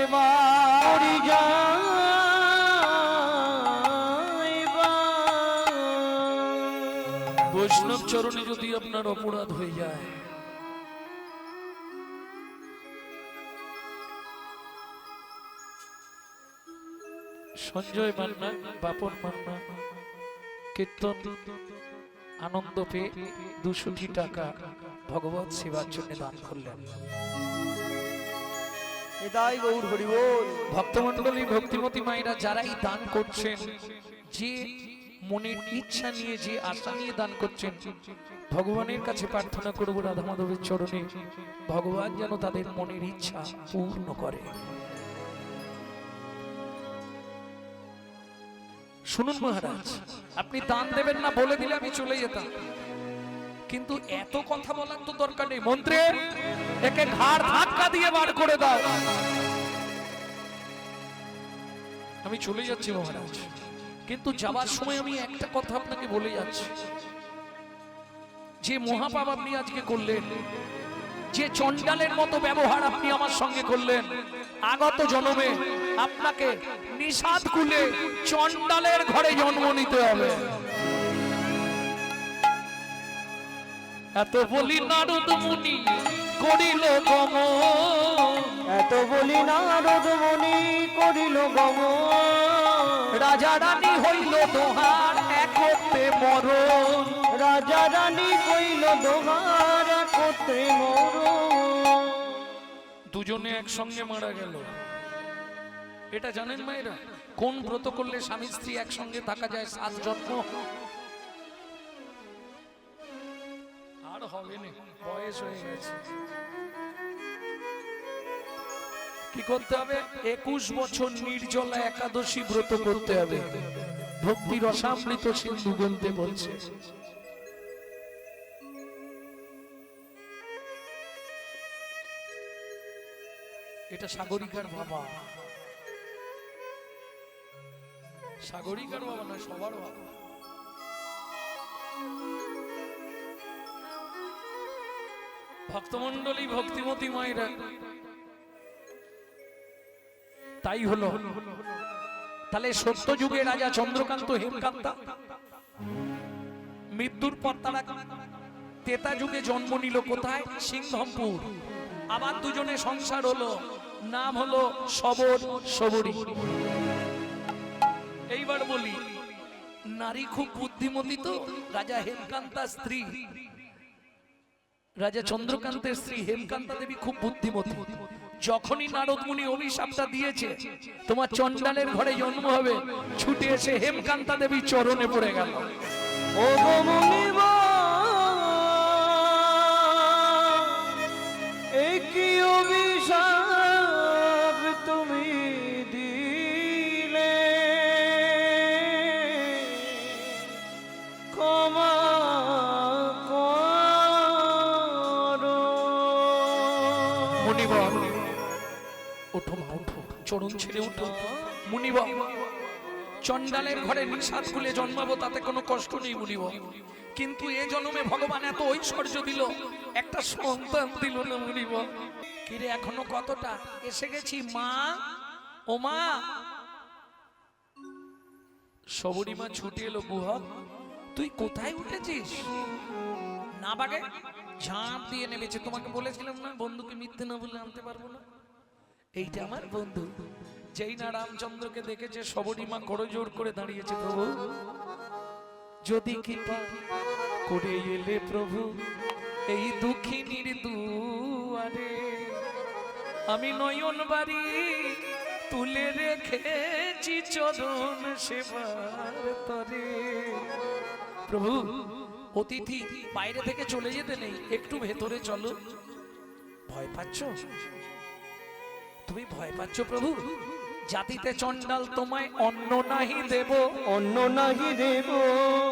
বৈষ্ণব চরণে যদি আপনার অপরাধ হয়ে যায়, সঞ্জয় মান্না, বাপন মান্না কীর্তন আনন্দ পেয়ে 200 টাকা ভগবত সেবার জন্য দান করলেন। এটাই গৌর হরি বল। ভক্তমন্ডলী ভক্তিমতী মায়েরা যারাই দান করছেন, যে মনের ইচ্ছা নিয়ে, যে আশা নিয়ে দান করছেন, ভগবানের কাছে প্রার্থনা করব রাধা মাধবের চরণে, ভগবান যেন তাদের মনের ইচ্ছা পূর্ণ করে। শুনুন মহারাজ, আপনি দান দেবেন না বলে দিলে আমি চলে যেতাম, কিন্তু এত কথা বলার তো দরকার নেই। মন্ত্রী, একে ঘাড় ধাক্কা দিয়ে বার করে দাও। আমি চলে যাচ্ছি মহারাজ, কিন্তু যাবার সময় আমি একটা কথা আপনাকে বলে যাচ্ছি। যে মহাপাপ আপনি আজকে করলেন, যে চণ্ডালের মতো ব্যবহার আপনি আমার সঙ্গে করলেন, আগত জন্মে আপনাকে নিষাদ কুলে চণ্ডালের ঘরে জন্ম নিতে হবে। এত বলি নারদ মুনি করিল গমন, এত বলি নারদ মুনি করিল গমন। রাজা রানী হইল দোহার একত্রে মরণ, রাজা রানী কইল দোহার একত্রে মরণ। দুজনে একসঙ্গে মারা গেল। এটা জানেন মায়েরা? কোন ব্রত করলে স্বামী স্ত্রী একসঙ্গে থাকা যায় 7 জন্ম? আর হবে না, বয়স হয়ে গেছে। কি করতে হবে? 21 বছর নির্জলা একাদশী ব্রত করতে হবে। ভক্তি রসামৃত সিন্ধু বলতে বলছে। এটা সাগরিকার বাবা, সাগরিকার বাবা না, সবার বাবা। ভক্তমন্ডলী ভক্তিমতী মায়েরা, তাই হলো। তাহলে সত্য যুগে রাজা চন্দ্রকান্ত হেমকান্তা মৃত্যুর পর তেতা যুগে জন্ম নিল কোথায়? সিংহমপুর। আবার দুজনে সংসার হলো, নাম হলো সবর সবরী। এইবার বলি, নারী খুব বুদ্ধিমতী তো। রাজা হেমকান্তার স্ত্রী, রাজা চন্দ্রকান্তের স্ত্রী হেমকান্তা দেবী খুব বুদ্ধিমতী। যখনই নারদ মুনি অভিশাপটা দিয়েছে তোমার চণ্ডালের ঘরে জন্ম হবে, ছুটে এসে হেমকান্তা দেবী চরণে পড়ে গেল। ও গো মুনিব, এই কি অভিশাপ তুমি দিলে, ক্ষমা করো। মুনিব ওঠো মা, ওঠো, চরণ ছেড়ে ওঠো। মুনিব, চণ্ডালের ঘরে নিষাদ খুলে জন্মাবো তাতে কোনো কষ্ট নেই মুনিব, কিন্তু এ জন্মে ভগবান এত ঐশ্বর্য দিল, একটা সন্তান দিল না মুনিব। কিরে এখনো কতটা? এসে গেছি মা, ও মা। সবরী মা ছুটে এলো, বুহা তুই কোথায় উঠেছিস? না বাগে ঝাঁপ দিয়ে নেমেছে। তোমাকে বলেছিলাম না বন্ধুকে মিথ্যে না বলে আনতে পারবো না। এইটা আমার বন্ধু। যেই না রামচন্দ্রকে দেখেছে সবরী মা করজোড় করে দাঁড়িয়েছে, প্রভু যদি কৃপা করে এলে প্রভু এই দুঃখিনীর দুয়ারে, আমি নয়ন বাড়ি তুলে রেখেছি চরণ সেবার তরে। প্রভু অতিথি বাইরে থেকে চলে যেতে নেই, একটু ভেতরে চলো। ভয় পাচ্ছ? তুমি ভয় পাচ্ছ প্রভু? জাতিতে চণ্ডাল তোমায় অন্ন নাহি দেব, অন্য নাহি দেব,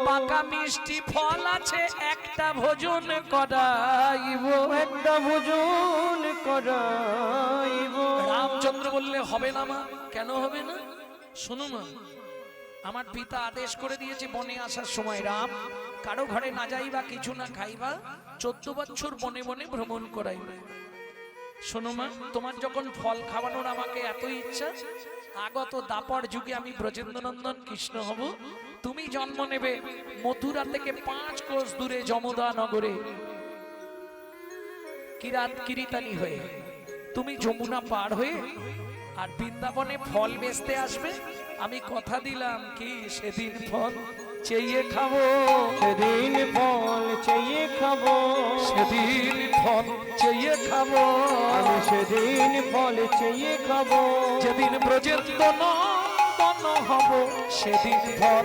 পাকা মিষ্টি ফল আছে একটা ভোজন করাইব, একটা ভোজন করাইব। রামচন্দ্র বললে হবে না মা। কেন হবে না? শোনো মা, আমার পিতা আদেশ করে দিয়েছে বনে আসার সময় রাম কারো ঘরে না যাইবা, কিছু না খাইবা, 14 বছর বনে বনে ভ্রমণ করাইবা। শোনো মা, তোমার যখন ফল খাওয়ানোর আমাকে এত ইচ্ছা, আগত দাপর যুগে আমি ব্রজেন্দ্রনন্দন কৃষ্ণ হব, তুমি জন্ম নেবে মথুরা থেকে 5 কোষ দূরে যমুনা নগরে কিরিতানি হয়ে। তুমি যমুনা পার হয়ে আর বৃন্দাবনে ফল বেচতে আসবে। আমি কথা দিলাম কি সেদিন ফল চেয়ে খাবো, সেদিন ফল চেয়ে খাবো, সেদিন ফল চেয়ে খাবো, আমি সেদিন ফল চেয়ে খাবো। যেদিন ব্রজেন্দ্র নন্দন হব সেদিন ফল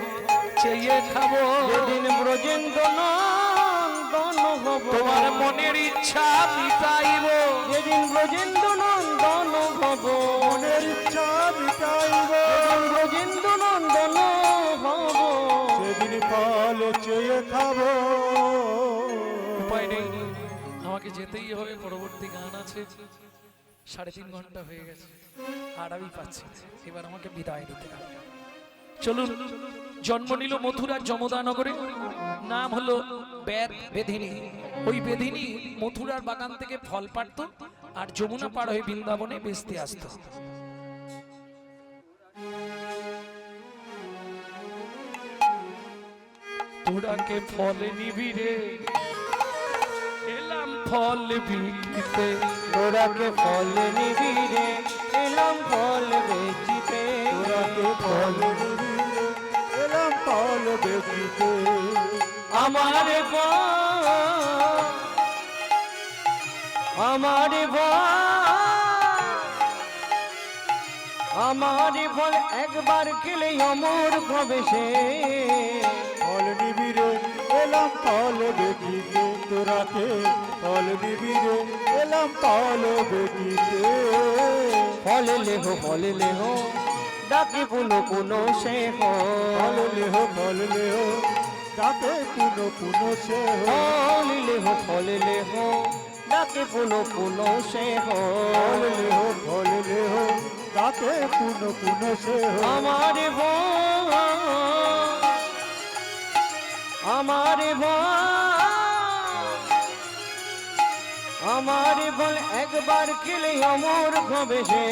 চেয়ে খাবো, যেদিন ব্রজেন্দ্র নন্দন হব, তোমার মনের ইচ্ছা মিটাইব, যেদিন ব্রজেন্দ্র নন্দন হব, মনের ইচ্ছা মিটাইব, যেদিন ব্রজেন্দ্র নন্দন হব, সেদিন ফল চেয়ে খাবো। উপায় নেই, আমাকে যেতেই হবে। পরবর্তী গান আছে, 3.5 ঘন্টা হয়ে গেছে, আর আমি পাচ্ছি না। এবার আমাকে বিদায় নিতে হবে। চলুন। জন্ম নিল মথুরার যমুনা নগরে, নাম হলো বেদিনী। ওই বেদিনী মথুরার বাগান থেকে ফল পাড়ত আর যমুনা পার হয়ে বৃন্দাবনে বেচতে আসতো। তোরাকে ফল নিবিরে এলাম ফল বিক্রিতে, তোরাকে ফল নিবিরে এলাম ফল বেচিতে, তোরাকে ফল নিবিরে এলাম ফল বেচিতে। আমার আমার আমার ফল একবার খেলে অমর হবে সে, ফল নিবিরে এলাম ফল বেচিতে, তোরাকে ফল নিবিরে এলাম ফল বেচিতে। ফল লেহ ডাকে পুনো পুনো সে ফল লেহ ডাকে পুনো পুনো সে ফল লেহ ডাকে পুনো পুনো সে ফল লেহ ডাকে পুনো পুনো সে। আমার আমার বল একবার খেলে অমর হবে সে,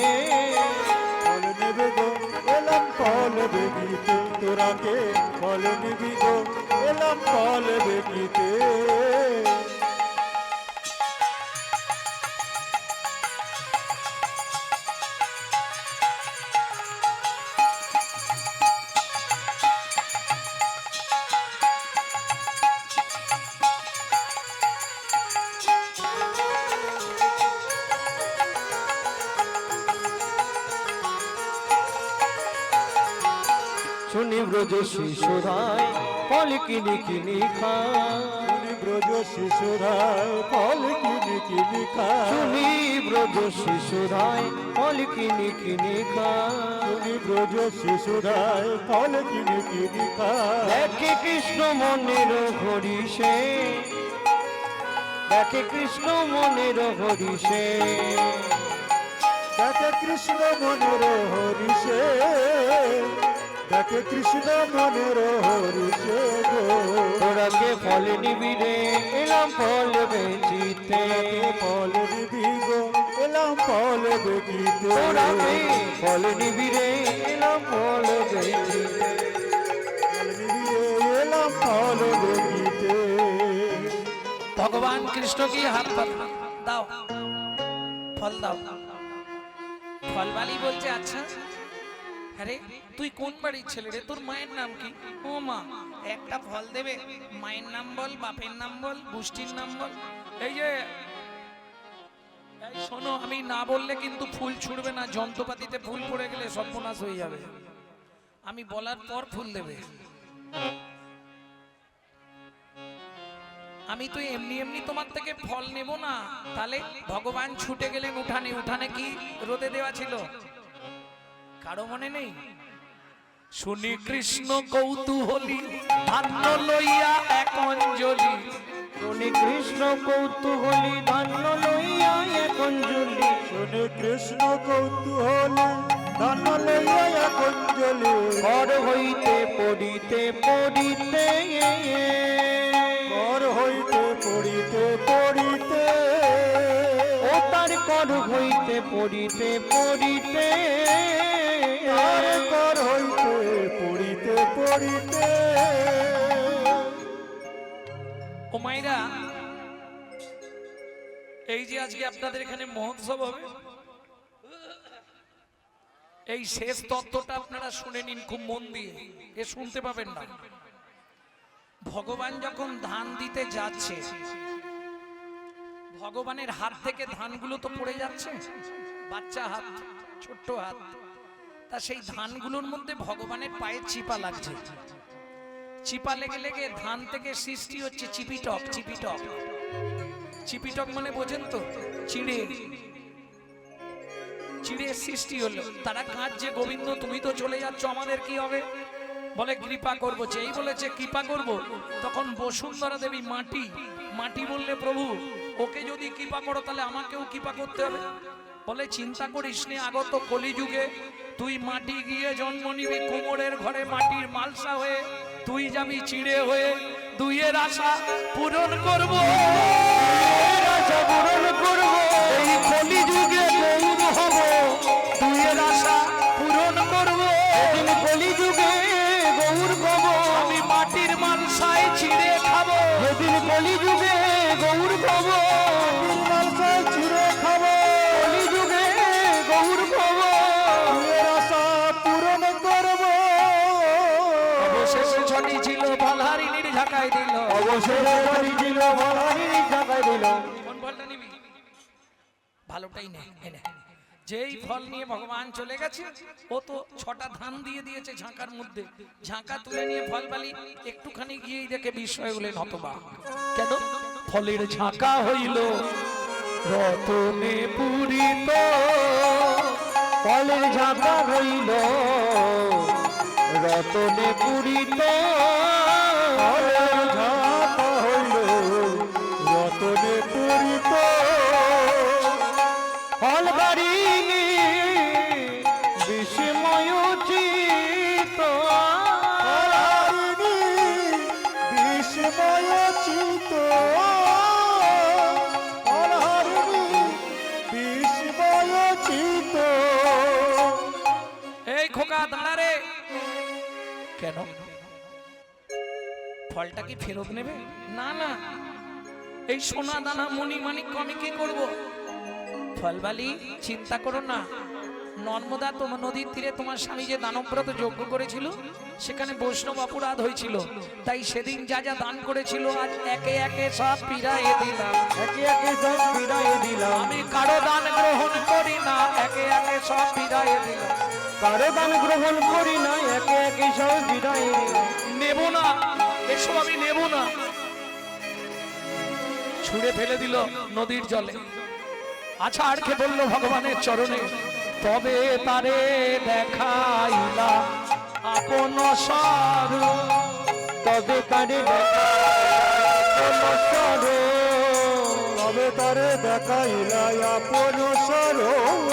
ফল নেবে গো এলাম ফল বেচিতে, তোরাকে ফল নিবি গো এলাম ফল বেচিতে। শুনি ব্রজ শিশুরায় ফল কিনি কিনি খায় শুনি ব্রজ শিশুরায় ফল কিনি কিনি খায় শুনি ব্রজ শিশুরায় ফল কিনি কিনি খায় শুনি ব্রজ শিশুরায় ফল কিনি কিনি খায় দেখে কৃষ্ণ মনের হরিষে দেখে কৃষ্ণ মনের হরিষে দেখে কৃষ্ণ মনের হরিষে দেখে কৃষ্ণ মনের হরিষে গো তোরাকে ফল নিবি রে এলাম ফল বেচিতে ফল নিবি গো এলাম ফল দেখিতে তোরাকে ফল নিবি রে এলাম ফল বেচিতে ফল নিবি রে এলাম ফল দেখিতে ভগবান কৃষ্ণ কি হাত পাত দাও, ফল দাও। ফলবালি বলছে আচ্ছা আরে তুই কোন বাড়ির ছেলে রে, তোর মায়ের নাম কি? ও মা, একটা ফল দেবে, মায়ের নাম বল, বাপের নাম বল, গোষ্ঠীর নাম বল। এই যে এই শোনো, আমি না বললে কিন্তু ফুল ছুড়বে না, যন্ত্রপাতিতে ফুল পড়ে গেলে সর্বনাশ হয়ে যাবে। আমি বলার পর ফুল দেবে। আমি তো এমনি এমনি তোমার থেকে ফল নেব না। তাহলে ভগবান ছুটে গেলেন উঠানে, উঠানে কি রোদে দেওয়া ছিল কারো মনে নেই? শুনি কৃষ্ণ কৌতূহলী ধান্য লইয়া এক অঞ্জলি, শুনি কৃষ্ণ কৌতূহলী ধান্য লইয়া এক অঞ্জলি শুনে কৃষ্ণ কৌতূহলী ধন লইয়া এক অঞ্জলি ঘর হইতে পড়িতে পড়িতে কর হইতে পড়িতে পড়িতে ও তার কর হইতে পড়িতে পড়িতে আর কর হইতে পড়িতে পড়িতে ও মাইরা, এই যে আজকে আপনাদের এখানে মহোৎসব হবে, এই শেষ তত্ত্বটা আপনারা শুনে নিন খুব মন দিয়ে, এ শুনতে পাবেন না। ভগবান যখন ধান দিতে যাচ্ছে, ভগবানের হাত থেকে ধানগুলো তো পড়ে যাচ্ছে, বাচ্চা হাত, ছোট্ট হাত, তা সেই ধানগুলোর মধ্যে ভগবানের পায়ে চিপা লাগছে। চিপা লেগে লেগে ধান থেকে সৃষ্টি হচ্ছে চিপিটক। চিপিটক, চিপিটক মানে বোঝেন তো, চিড়ে, চিড়ের সৃষ্টি হলো। তারা কাঁদছে, গোবিন্দ তুমি তো চলে যাচ্ছ, আমাদের কি হবে? বলে কৃপা করবো। যেই বলেছে কৃপা করব, তখন বসুন্ধরা দেবী মাটি, মাটি বললে প্রভু ওকে যদি কৃপা করো তাহলে আমাকেও কৃপা করতে হবে। বলে চিন্তা করিস নে, আগত কলিযুগে তুই মাটি গিয়ে জন্ম নিবি কুমোরের ঘরে মাটির মালসা হয়ে, তুই যাবি চিড়ে হয়ে, দুইয়ের আশা পূরণ করব, আশা পূরণ করব এই কলিযুগে গৌর হব, দুইয়ের আশা পূরণ করব, এদিন কলিযুগে গৌর হব আমি মাটির মালসায় চিড়ে খাবো, এদিন কলিযুগে গৌর হব মালসায় চিড়ে খাবো, কলিযুগে গৌর হব এর আশা পূরণ করবো। অবশেষে ছটি ছিল বলহারিণীর ঝাঁকায় দিল। অবশেষে বাড়ি ছিল বলারির জায়গায় দিল কোন ফলটা নিবি? ভালোটাই নে, এনে। যেই ফল নিয়ে ভগবান চলে গেছে, ও তো 6টা ধান দিয়ে দিয়েছে ঝাঁকার মধ্যে, ঝাঁকা তুলে নিয়ে ফল বালি একটুখানি গিয়েই দেখে বিস্ময় হলেন হতবাক। কেন? ফলের ঝাঁকা হইল রতনে পূরিত, ফলের ঝাঁকা হইল রতনে পূরিত ফলের ঝাঁকা হইল রতনে পূরিত, ফল বাড়িনি বিস্ময় চিত ফলারিণী বিস্ময় চিত, ফলারিণী বিস্ময় চিত। এই খোকা দাঁড়া রে। কেন? ফলটা কি ফেরত নেবে? না না, এই সোনা দানা মণি মানিক আমি কি করবো? ফলবালি চিন্তা করো না, নর্মদা তোমার নদীর তীরে তোমার স্বামী যে দানব্রত যজ্ঞ করেছিল, সেখানে বৈষ্ণব অপরাধ হয়েছিল, তাই সেদিন যা যা দান করেছিল আজ একে একে সব ফিরাইয়ে দিলাম। একে একে সব ফিরাইয়ে দিলাম আমি কারো দান গ্রহণ করি না, একে একে সব ফিরাইয়ে দিলাম। কারো দান গ্রহণ করি না একে একে সব হৃদয়ে নেব না, এসব আমি নেব না। ছুঁড়ে ফেলে দিল নদীর জলে। আচ্ছা আর কে বললো ভগবানের চরণে, তবে তারে দেখাইলা আপন স্বরূপ। তবে তারে তবে তারে দেখাইলা আপন স্বরূপ।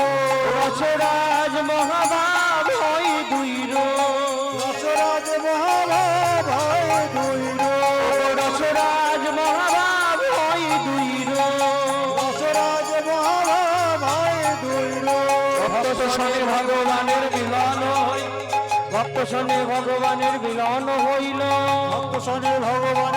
রসরাজ মহাভাব হই দুইর, রসরাজ মহাভাব হয় দুইর, রসরাজ মহাভাব হই দুইর, রসরাজ মহাভাব হয় দুইর। ভক্ত সনে ভগবানের মিলন হই, ভক্ত শোনে ভগবানের মিলন হইল, ভক্ত শোনে ভগবানের